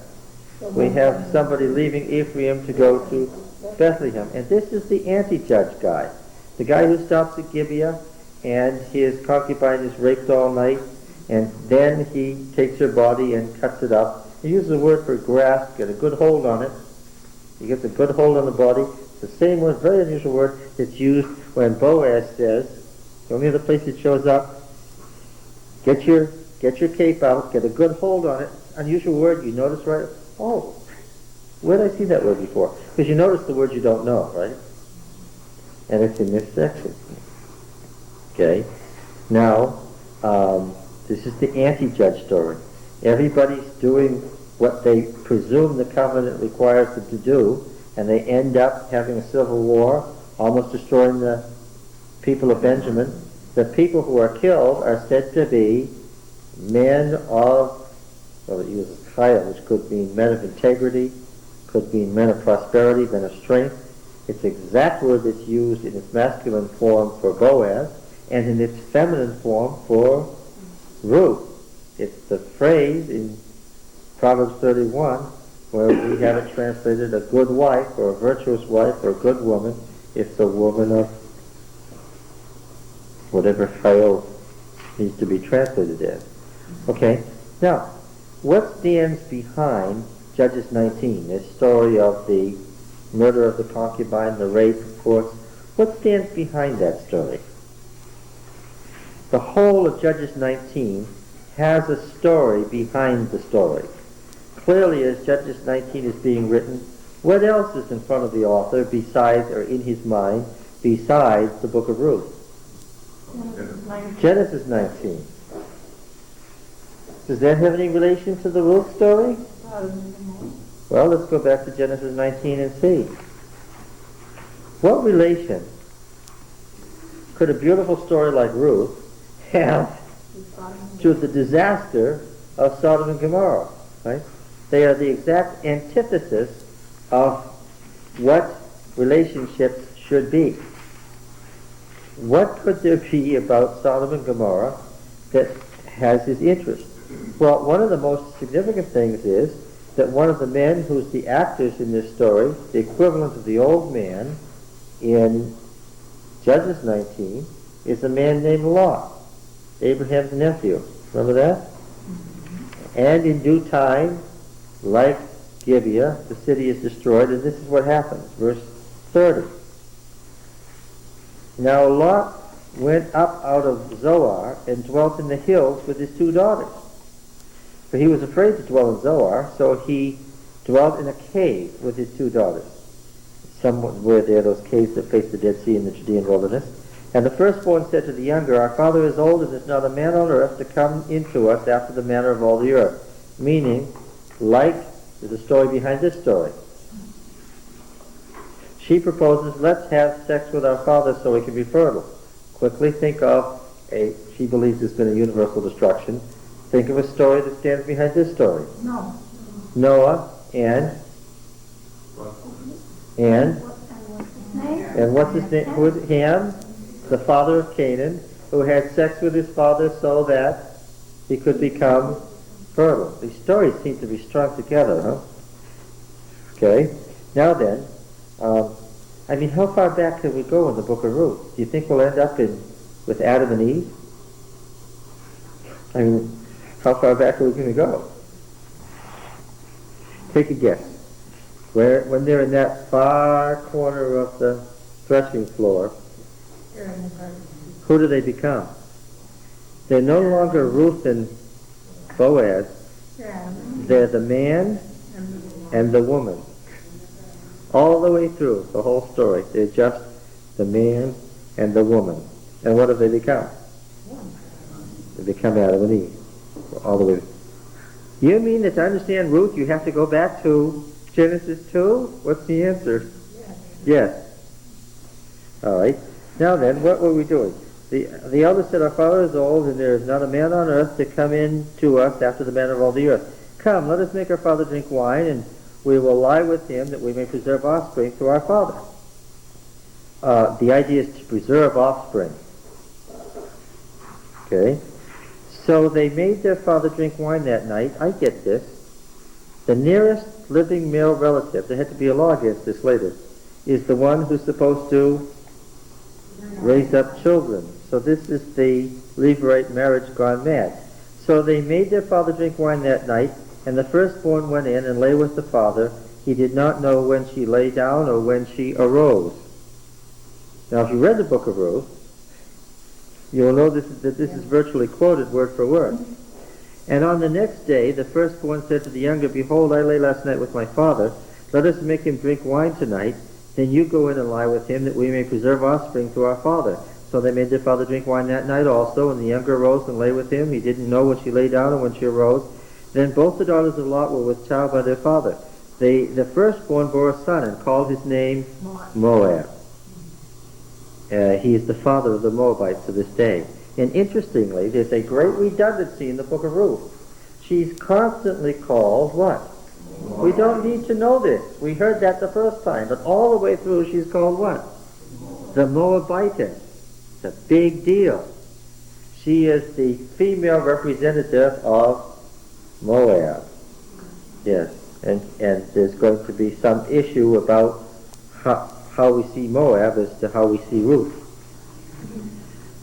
We have somebody leaving Ephraim to go to Bethlehem. And this is the anti-judge guy. The guy who stops at Gibeah and his concubine is raped all night, and then he takes her body and cuts it up. He uses the word for grasp, get a good hold on it. He gets a good hold on the body. The same word, very unusual word, that's used when Boaz says, the only other place it shows up, get your cape out, get a good hold on it. Unusual word, you notice, right? Oh, where did I see that word before? Because you notice the words you don't know, right? And it's in this section. Okay? Now, this is the anti-judge story. Everybody's doing what they presume the covenant requires them to do, and they end up having a civil war, almost destroying the people of Benjamin. The people who are killed are said to be men of, well, it uses chaya, which could mean men of integrity, could mean men of prosperity, men of strength. It's the exact word that's used in its masculine form for Boaz, and in its feminine form for Ruth. It's the phrase in Proverbs 31 where we have it translated a good wife or a virtuous wife or a good woman. It's a woman of whatever chayil needs to be translated as. Okay, now, what stands behind Judges 19, this story of the murder of the concubine, the rape, of course? What stands behind that story? The whole of Judges 19 has a story behind the story. Clearly, as Judges 19 is being written, what else is in front of the author besides, or in his mind, besides the book of Ruth? Genesis 19. Does that have any relation to the Ruth story? Well, let's go back to Genesis 19 and see. What relation could a beautiful story like Ruth have to the disaster of Sodom and Gomorrah? Right? They are the exact antithesis of what relationships should be. What could there be about Sodom and Gomorrah that has his interest? Well, one of the most significant things is that one of the men who's the actors in this story, the equivalent of the old man in Judges 19, is a man named Lot, Abraham's nephew. Remember that? And in due time, like Gibeah, the city is destroyed, and this is what happens. Verse 30. Now Lot went up out of Zoar and dwelt in the hills with his 2 daughters. For he was afraid to dwell in Zoar, so he dwelt in a cave with his 2 daughters. Somewhere there, those caves that face the Dead Sea in the Judean wilderness. And the firstborn said to the younger, Our father is old, and there's not a man on earth to come into us after the manner of all the earth. Meaning, like, there's a story behind this story. She proposes, let's have sex with our father so he can be fertile. Quickly think of she believes there's been a universal destruction. Think of a story that stands behind this story. No. Noah and what's his name? Who is Ham, the father of Canaan, who had sex with his father so that he could become fertile. These stories seem to be strung together, huh? Okay. Now then, how far back can we go in the book of Ruth? Do you think we'll end up with Adam and Eve? How far back are we going to go? Take a guess. When they're in that far corner of the threshing floor, who do they become? They're no longer Ruth and Boaz. They're the man and the woman. All the way through the whole story, they're just the man and the woman. And what have they become? They become Adam and Eve. All the way. You mean that to understand Ruth, you have to go back to Genesis 2? What's the answer? Yes. All right. Now then, what were we doing? The elder said, Our father is old, and there is not a man on earth to come in to us after the manner of all the earth. Come, let us make our father drink wine, and we will lie with him that we may preserve offspring through our father. The idea is to preserve offspring. Okay? So they made their father drink wine that night. I get this. The nearest living male relative, there had to be a law against this later, is the one who's supposed to raise up children. So this is the Levite marriage gone mad. So they made their father drink wine that night, and the firstborn went in and lay with the father. He did not know when she lay down or when she arose. Now, if you read the book of Ruth, you will know that this is virtually quoted word for word. And on the next day, the firstborn said to the younger, Behold, I lay last night with my father. Let us make him drink wine tonight. Then you go in and lie with him, that we may preserve offspring through our father. So they made their father drink wine that night also, and the younger arose and lay with him. He didn't know when she lay down and when she arose. Then both the daughters of Lot were with child by their father. The firstborn bore a son and called his name Moab. He is the father of the Moabites to this day. And interestingly, there's a great redundancy in the book of Ruth. She's constantly called what? We don't need to know this. We heard that the first time, but all the way through she's called what? The Moabitess. It's a big deal. She is the female representative of Moab. Yes, and there's going to be some issue about how we see Moab as to how we see Ruth.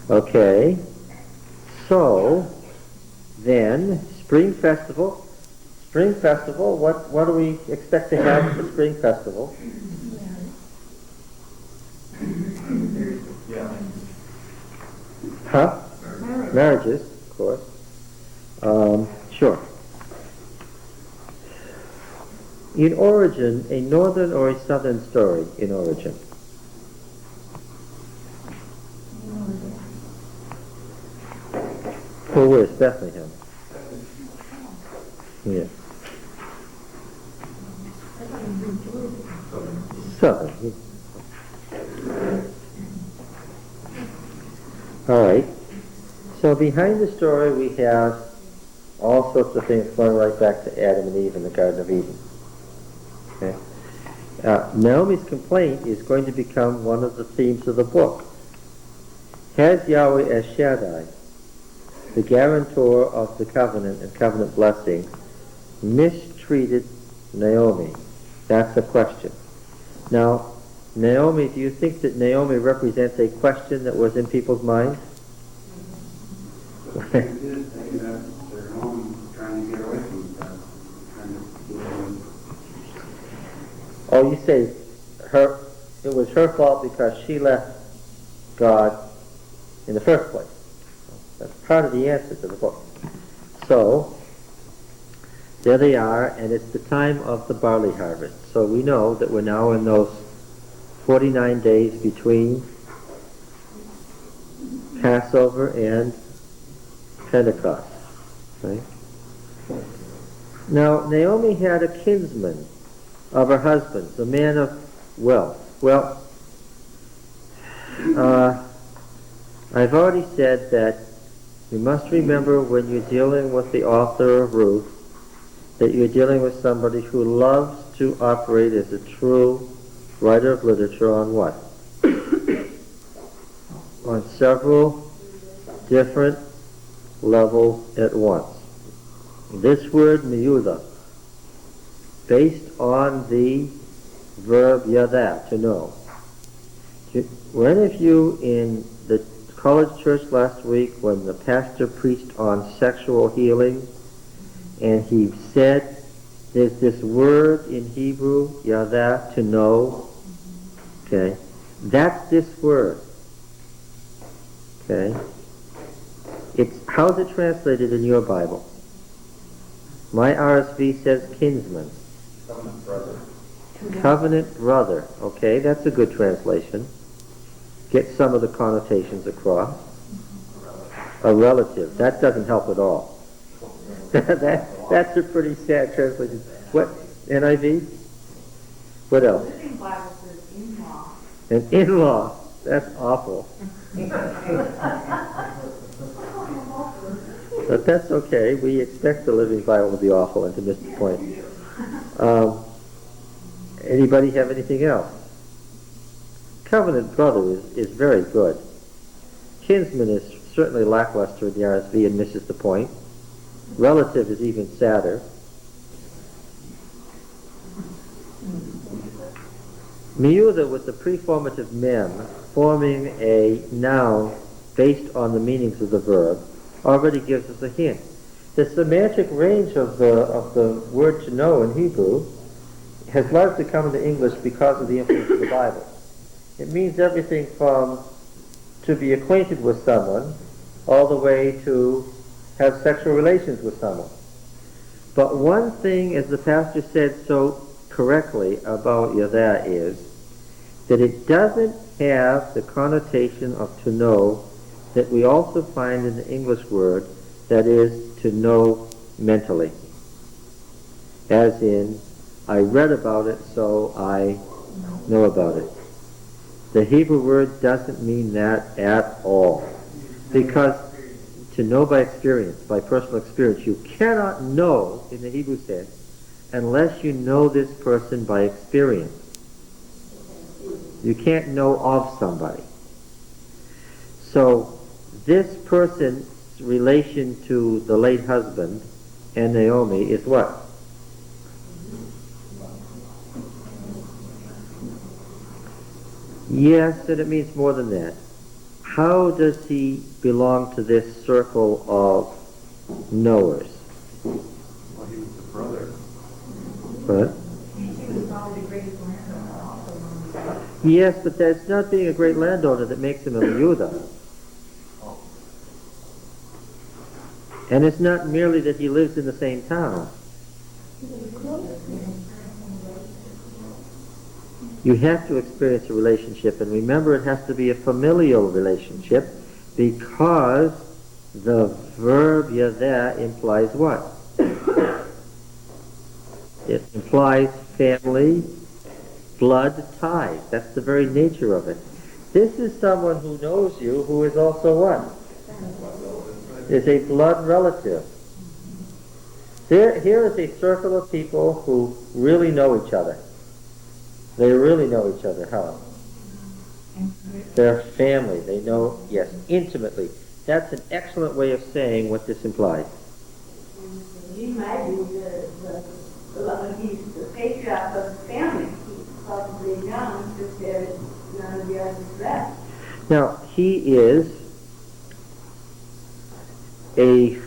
Okay, so then Spring Festival, what do we expect to have at the Spring Festival? Huh? Marriages, of course. Sure. In origin, a northern or a southern story in origin? Well, where's Bethlehem? Yeah. Southern. All right. So behind the story we have all sorts of things going right back to Adam and Eve in the Garden of Eden. Okay. Naomi's complaint is going to become one of the themes of the book. Has Yahweh as Shaddai, the guarantor of the covenant and covenant blessing, mistreated Naomi? That's the question. Now, Naomi, do you think that Naomi represents a question that was in people's minds? They did think that they're home trying to get away from that, trying to Oh, you say it was her fault because she left God in the first place. That's part of the answer to the book. So, there they are, and it's the time of the barley harvest. So we know that we're now in those 49 days between Passover and Pentecost. Right? Now, Naomi had a kinsman of her husband's, a man of wealth. Well, I've already said that you must remember when you're dealing with the author of Ruth that you're dealing with somebody who loves to operate as a true writer of literature on what? On several different levels at once. This word miyuda, based on the verb yada, to know. Were any of you in the college church last week when the pastor preached on sexual healing, and he said there's this word in Hebrew, yada, to know? Okay, that's this word. Okay, how's it translated in your Bible? My RSV says kinsman. Covenant brother. Covenant brother. Okay, that's a good translation. Get some of the connotations across. A relative. That doesn't help at all. That's a pretty sad translation. What? NIV? What else? The Living Bible says in-law. An in-law. That's awful. But that's okay. We expect the Living Bible to be awful and to miss the point. Anybody have anything else? Covenant brother is very good. Kinsman is certainly lackluster in the RSV and misses the point. Relative is even sadder. Miyuda with the preformative mem forming a noun based on the meanings of the verb already gives us a hint. The semantic range of the word to know in Hebrew has largely come into English because of the influence of the Bible. It means everything from to be acquainted with someone all the way to have sexual relations with someone. But one thing, as the pastor said so correctly about Yada, is that it doesn't have the connotation of to know that we also find in the English word, that is, to know mentally. As in, I read about it, so I know about it. The Hebrew word doesn't mean that at all. Because to know by experience, by personal experience, you cannot know, in the Hebrew sense, unless you know this person by experience. You can't know of somebody. So, this person's relation to the late husband and Naomi is what? Yes, and it means more than that. How does he belong to this circle of knowers? Well, he was the brother. What? He was probably the greatest landowner also. Yes, but that's not being a great landowner that makes him a Yehuda. Oh. And it's not merely that he lives in the same town. You have to experience a relationship, and remember it has to be a familial relationship, because the verb yada implies what? It implies family, blood ties. That's the very nature of it. This is someone who knows you, who is also what? Is a blood relative. Here is a circle of people who really know each other. They really know each other. How? They're family. They know, yes, intimately. That's an excellent way of saying what this implies. You imagine he's the patriarch of the family. He probably knows down if there is none of the others left. Now, he is a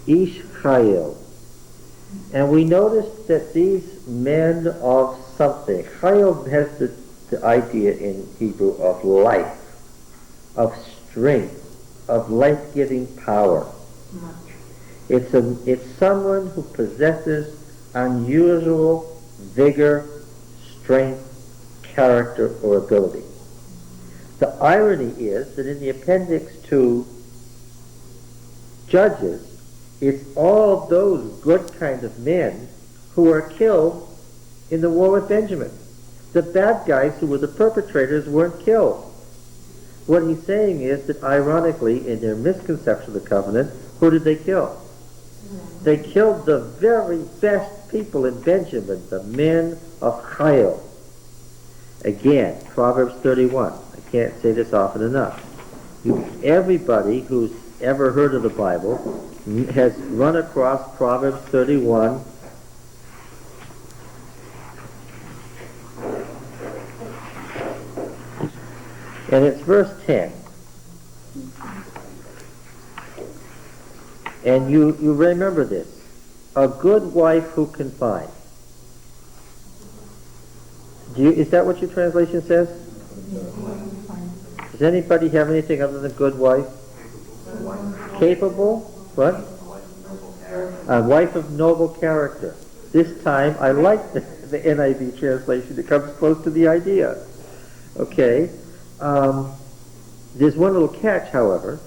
Ish Chayil. And we notice that these men of something, Chayil has the idea in Hebrew of life, of strength, of life-giving power. It's someone who possesses unusual vigor, strength, character, or ability. The irony is that in the appendix to Judges, it's all those good kind of men who are killed in the war with Benjamin. The bad guys who were the perpetrators weren't killed. What he's saying is that ironically, in their misconception of the covenant, who did they kill? They killed the very best people in Benjamin, the men of Chayil. Again, Proverbs 31. I can't say this often enough. Everybody who's ever heard of the Bible has run across Proverbs 31. And it's verse 10. And you remember this. A good wife who can find. Is that what your translation says? Does anybody have anything other than good wife? Capable? What? A wife of noble character. This time I like the NIV translation. It comes close to the idea. Okay. There's one little catch, however.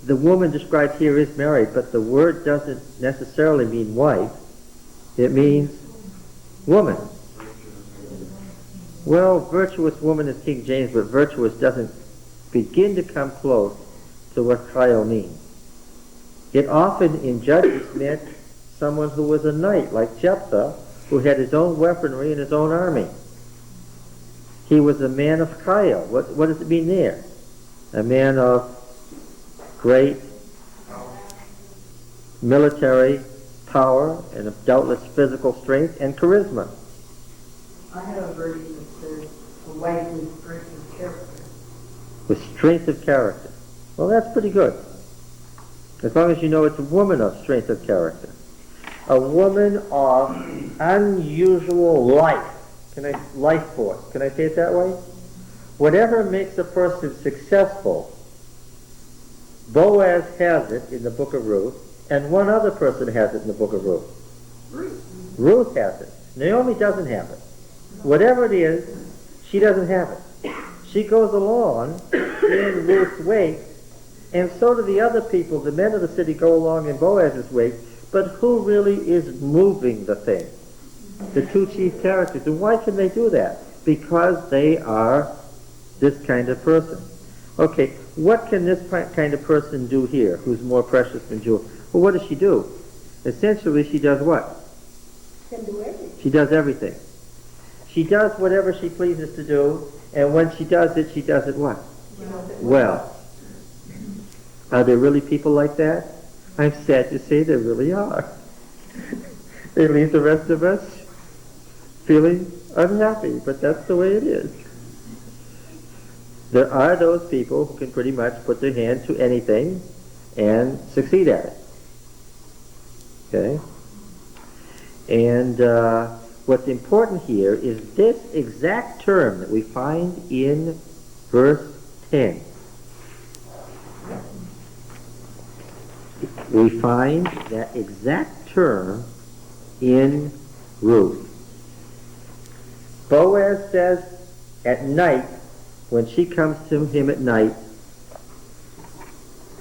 The woman described here is married, but the word doesn't necessarily mean wife. It means woman. Well, virtuous woman is King James, but virtuous doesn't begin to come close to what Chayil means. It often in Judges meant someone who was a knight, like Jephthah, who had his own weaponry and his own army. He was a man of Chayil. What does it mean there? A man of great military power and of doubtless physical strength and charisma. I have a version that says a wife with strength of character. With strength of character. Well, that's pretty good. As long as you know it's a woman of strength of character. A woman of unusual life. Life force. Can I say it that way? Whatever makes a person successful, Boaz has it in the book of Ruth, and one other person has it in the book of Ruth. Ruth has it. Naomi doesn't have it. Whatever it is, she doesn't have it. She goes along in Ruth's wake, and so do the other people. The men of the city go along in Boaz's wake, but who really is moving the thing? The two chief characters. And why can they do that? Because they are this kind of person. Okay, what can this kind of person do here, who's more precious than jewels? Well, what does she do? Essentially, she does what? Can do everything. She does everything. She does whatever she pleases to do, and when she does it what? Well. Are there really people like that? I'm sad to say there really are. They leave the rest of us feeling unhappy, but that's the way it is. There are those people who can pretty much put their hand to anything and succeed at it. Okay? And what's important here is this exact term that we find in verse 10. We find that exact term in Ruth. Boaz says at night, when she comes to him at night,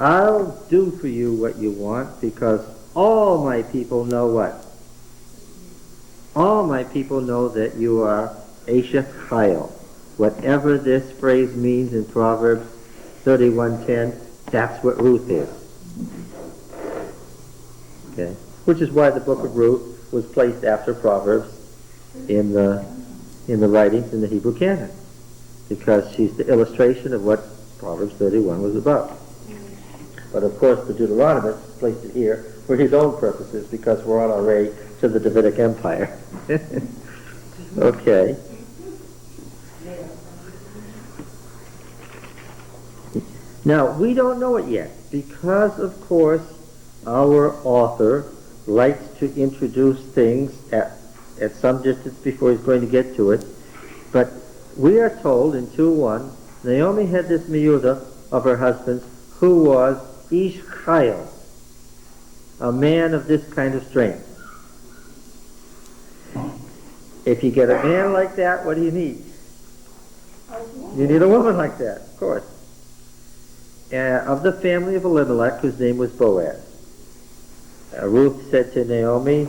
I'll do for you what you want because all my people know what? All my people know that you are Asher Chayil. Whatever this phrase means in Proverbs 31:10, that's what Ruth is. Okay? Which is why the book of Ruth was placed after Proverbs in the writings in the Hebrew canon. Because she's the illustration of what Proverbs 31 was about. But of course the Deuteronomist placed it here for his own purposes because we're on our way to the Davidic Empire. Okay. Now, we don't know it yet, because, of course, our author likes to introduce things at some distance before he's going to get to it. But we are told in 2:1, Naomi had this miyudah of her husband's, who was Ish Chayil, a man of this kind of strength. If you get a man like that, what do you need? You need a woman like that, of course. Of the family of Elimelech, whose name was Boaz. Ruth said to Naomi,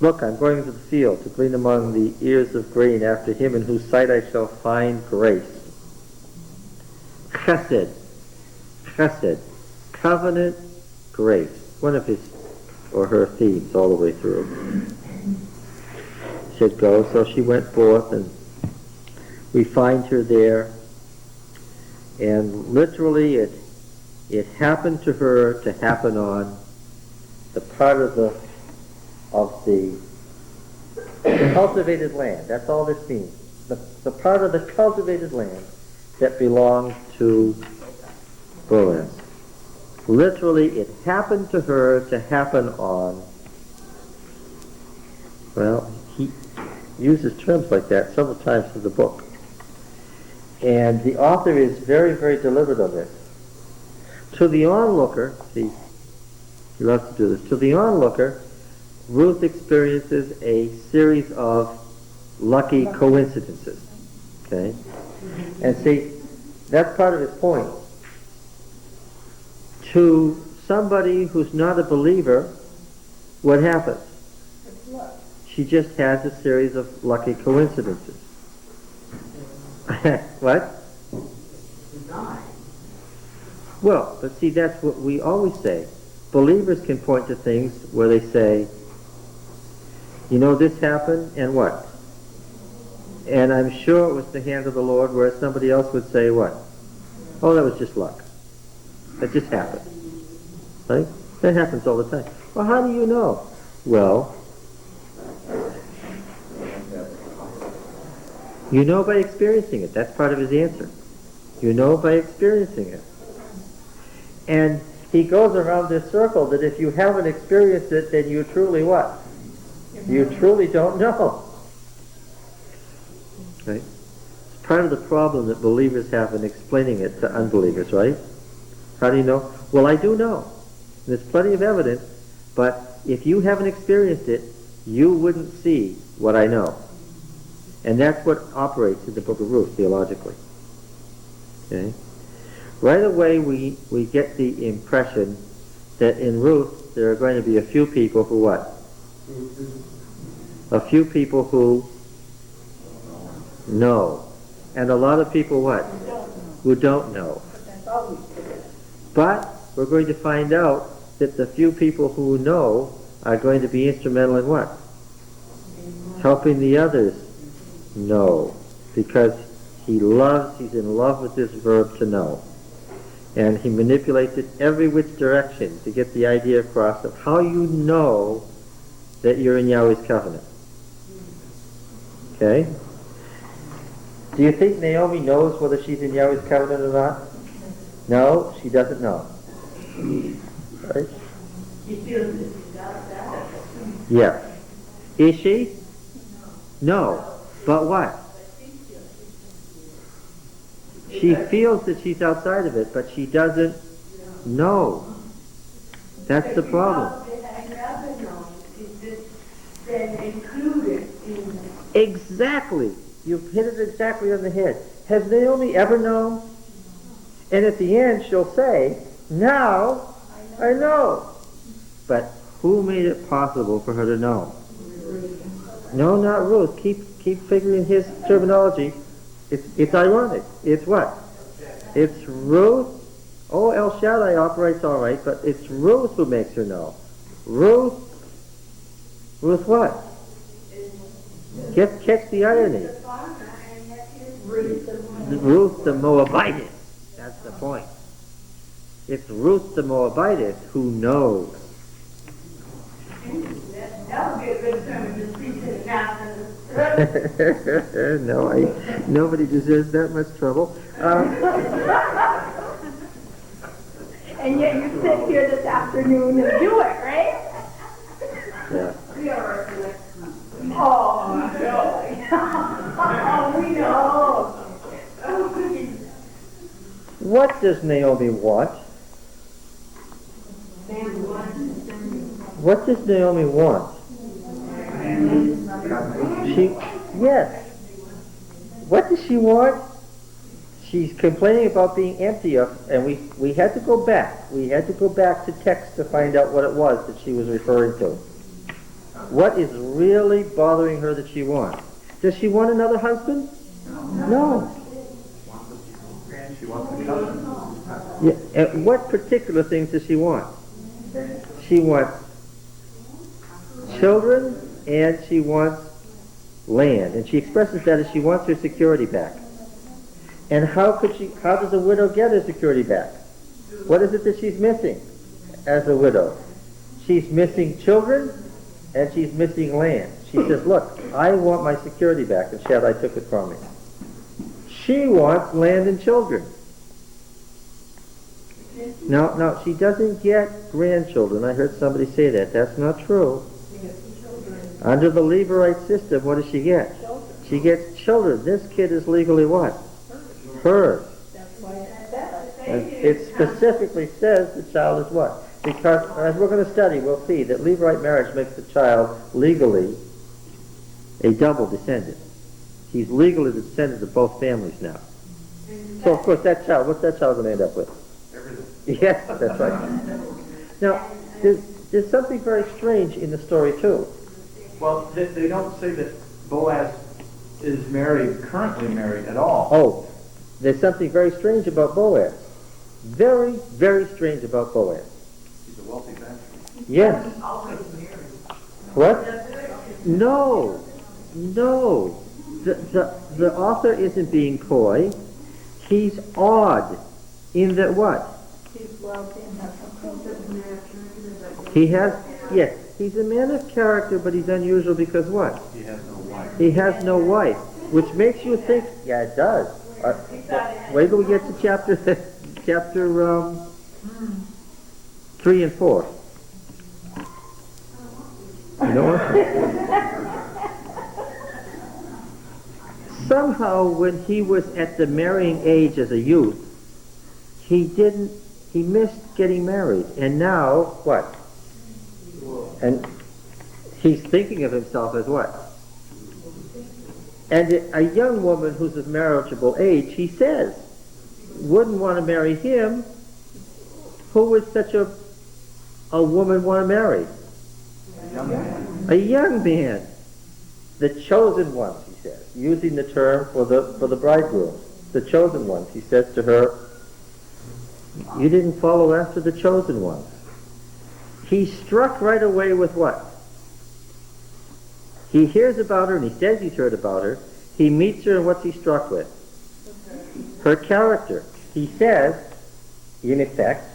"Look, I'm going to the field to glean among the ears of grain after him in whose sight I shall find grace." Chesed, covenant grace. One of his or her themes all the way through. She said, "Go." So she went forth, and we find her there. And literally it happened to her to happen on the part of the cultivated land. That's all this means. The part of the cultivated land that belonged to Boaz. Literally, it happened to her to happen on, well, he uses terms like that several times in the book. And the author is very, very deliberate on this. To the onlooker, see, he loves to do this. To the onlooker, Ruth experiences a series of lucky coincidences. Okay? And see, that's part of his point. To somebody who's not a believer, what happens? She just has a series of lucky coincidences. What? Well, but see, that's what we always say. Believers can point to things where they say, you know, this happened, and what? And I'm sure it was the hand of the Lord, where somebody else would say, what? Oh, that was just luck. That just happened. Right? That happens all the time. Well, how do you know? Well, you know by experiencing it. That's part of his answer. You know by experiencing it. And he goes around this circle that if you haven't experienced it, then you truly what? You truly don't know. Right? It's part of the problem that believers have in explaining it to unbelievers, right? How do you know? Well, I do know. There's plenty of evidence, but if you haven't experienced it, you wouldn't see what I know. And that's what operates in the book of Ruth theologically. Okay? Right away we get the impression that in Ruth there are going to be a few people who what? A few people who know. And a lot of people what? Who don't know. But we're going to find out that the few people who know are going to be instrumental in what? Helping the others know. Because he's in love with this verb to know. And he manipulates it every which direction to get the idea across of how you know that you're in Yahweh's covenant. Okay? Do you think Naomi knows whether she's in Yahweh's covenant or not? No, she doesn't know. Right? She feels that she's outside. Yeah. Is she? No. But what? She feels that she's outside of it, but she doesn't know. That's the problem. Exactly. You've hit it exactly on the head. Has Naomi ever known? And at the end she'll say, now I know. But who made it possible for her to know? No, not Ruth. Keep figuring his terminology. It's ironic. It's what? It's Ruth. Oh, El Shaddai operates all right, but it's Ruth who makes her know. Ruth what? Catch the irony. Ruth the Moabitess. That's the point. It's Ruth the Moabitess who knows. That would be a good sermon. decent Athens. No, nobody deserves that much trouble. And yet you sit here this afternoon and do it, right? Yeah. We are our next month. Oh, we know. What does Naomi want? What does Naomi want? Yes. What does she want? She's complaining about being empty and we had to go back. We had to go back to text to find out what it was that she was referring to. What is really bothering her that she wants? Does she want another husband? No. She wants a cousin. Yeah. And what particular things does she want? She wants children and she wants land. And she expresses that as she wants her security back. And how does a widow get her security back? What is it that she's missing as a widow? She's missing children and she's missing land. She says, look, I want my security back, and Shaddai took it from me. She wants land and children. No, she doesn't get grandchildren. I heard somebody say that. That's not true. Under the Levirate system, what does she get? She gets children. This kid is legally what? Hers. And it specifically says the child is what? Because, as we're going to study, we'll see that Levirate marriage makes the child legally a double descendant. He's legally the descendant of both families now. So, of course, that child, what's that child going to end up with? Everything. Yes, that's right. Now, there's something very strange in the story, too. Well, they don't say that Boaz is currently married at all. Oh, there's something very strange about Boaz. Very, very strange about Boaz. He's a wealthy bachelor. Yes. What? No. The author isn't being coy. He's odd in that what? He has, yes, he's a man of character, but he's unusual because what? He has no wife. He has no wife, which makes you think, yeah, it does. Wait till we get to chapter 3 and 4. You know what? Somehow, when he was at the marrying age as a youth, he missed getting married. And now, what? And he's thinking of himself as what? And a young woman who's of marriageable age, he says, wouldn't want to marry him. Who would such a woman want to marry? A young man. A young man. The chosen ones, he says, using the term for the bridegroom. The chosen ones. He says to her, you didn't follow after the chosen ones. He's struck right away with what? He hears about her, and he says he's heard about her. He meets her, and what's he struck with? Her character. He says, in effect,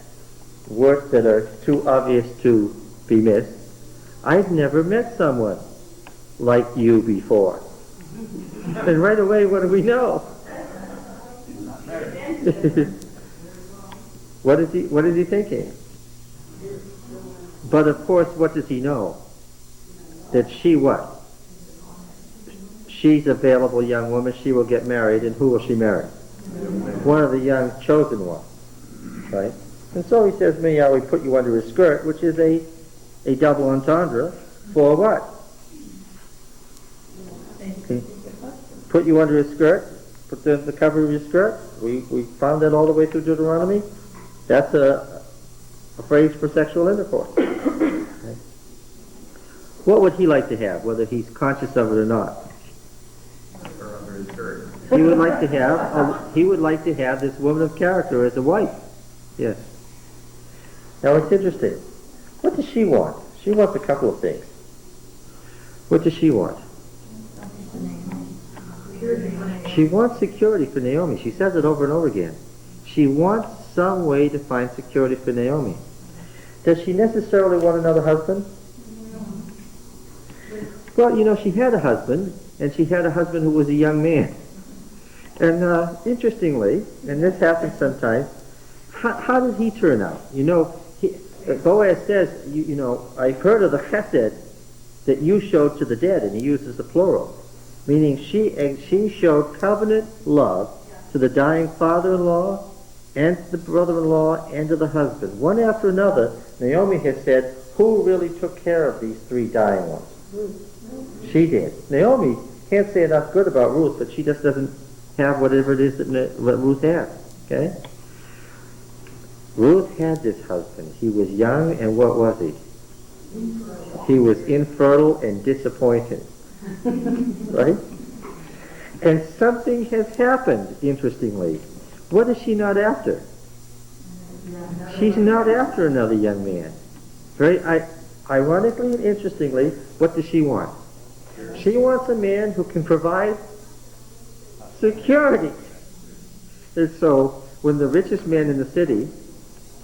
words that are too obvious to be missed, I've never met someone like you before. And right away, what do we know? What is he thinking? But of course, what does he know? That she what? She's a available young woman. She will get married, and who will she marry? One of the young chosen ones, right? And so he says, may we put you under his skirt, which is a double entendre for what? Okay. Put you under his skirt, put the cover of your skirt. We found that all the way through Deuteronomy. That's a phrase for sexual intercourse. Okay. What would he like to have, whether he's conscious of it or not? Her under his skirt. He would like to have this woman of character as a wife. Yes. Now it's interesting. What does she want? She wants a couple of things. What does she want? She wants security for Naomi. She says it over and over again. She wants some way to find security for Naomi. Does she necessarily want another husband? Well, you know, she had a husband, and she had a husband who was a young man. And interestingly, and this happens sometimes, how did he turn out? You know, Boaz says, you know, I've heard of the chesed that you showed to the dead, and he uses the plural, meaning she showed covenant love to the dying father-in-law and to the brother-in-law and to the husband. One after another, Naomi has said, who really took care of these three dying ones? She did. Naomi can't say enough good about Ruth, but she just doesn't have whatever it is that Ruth has. Okay? Ruth had this husband. He was young, and what was he? He was infertile and disappointed. Right? And something has happened, interestingly. What is she not after? She's not after another young man. Very ironically and interestingly, what does she want? She wants a man who can provide security. And so, when the richest man in the city,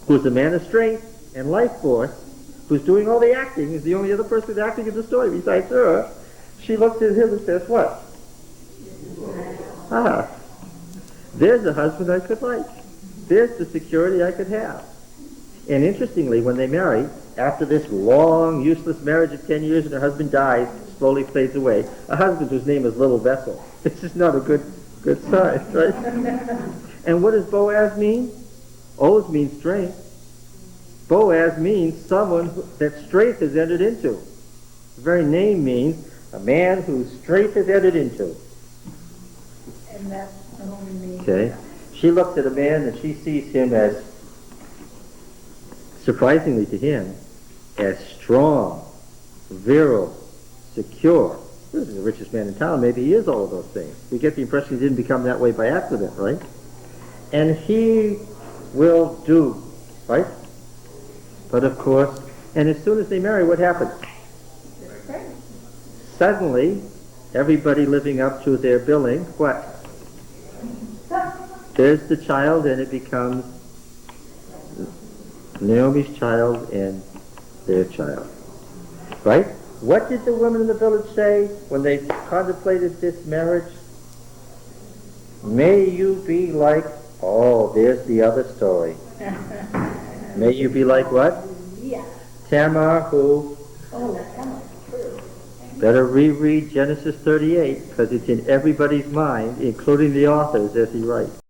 who's a man of strength and life force, who's doing all the acting, is the only other person acting in the story besides her, she looks at him and says, what? There's a husband I could like. There's the security I could have. And interestingly, when they marry, after this long, useless marriage of 10 years and her husband dies, slowly fades away, a husband whose name is Little Vessel. This is not a good sign, right? And what does Boaz mean? Oz means strength. Boaz means someone that strength has entered into. The very name means a man whose strength has entered into. And that's the only meaning. Okay. She looks at a man and she sees him as, surprisingly to him, as strong, virile, secure. This is the richest man in town. Maybe he is all of those things. We get the impression he didn't become that way by accident, right? And he will do, right? But of course, and as soon as they marry, what happens? Suddenly, everybody living up to their billing, what? There's the child, and it becomes Naomi's child and their child. Right? What did the women in the village say when they contemplated this marriage? May you be like, oh, there's the other story. May you be like what? Yeah. Tamar, who? Oh, Tamar. Better reread Genesis 38, because it's in everybody's mind, including the authors, as he writes.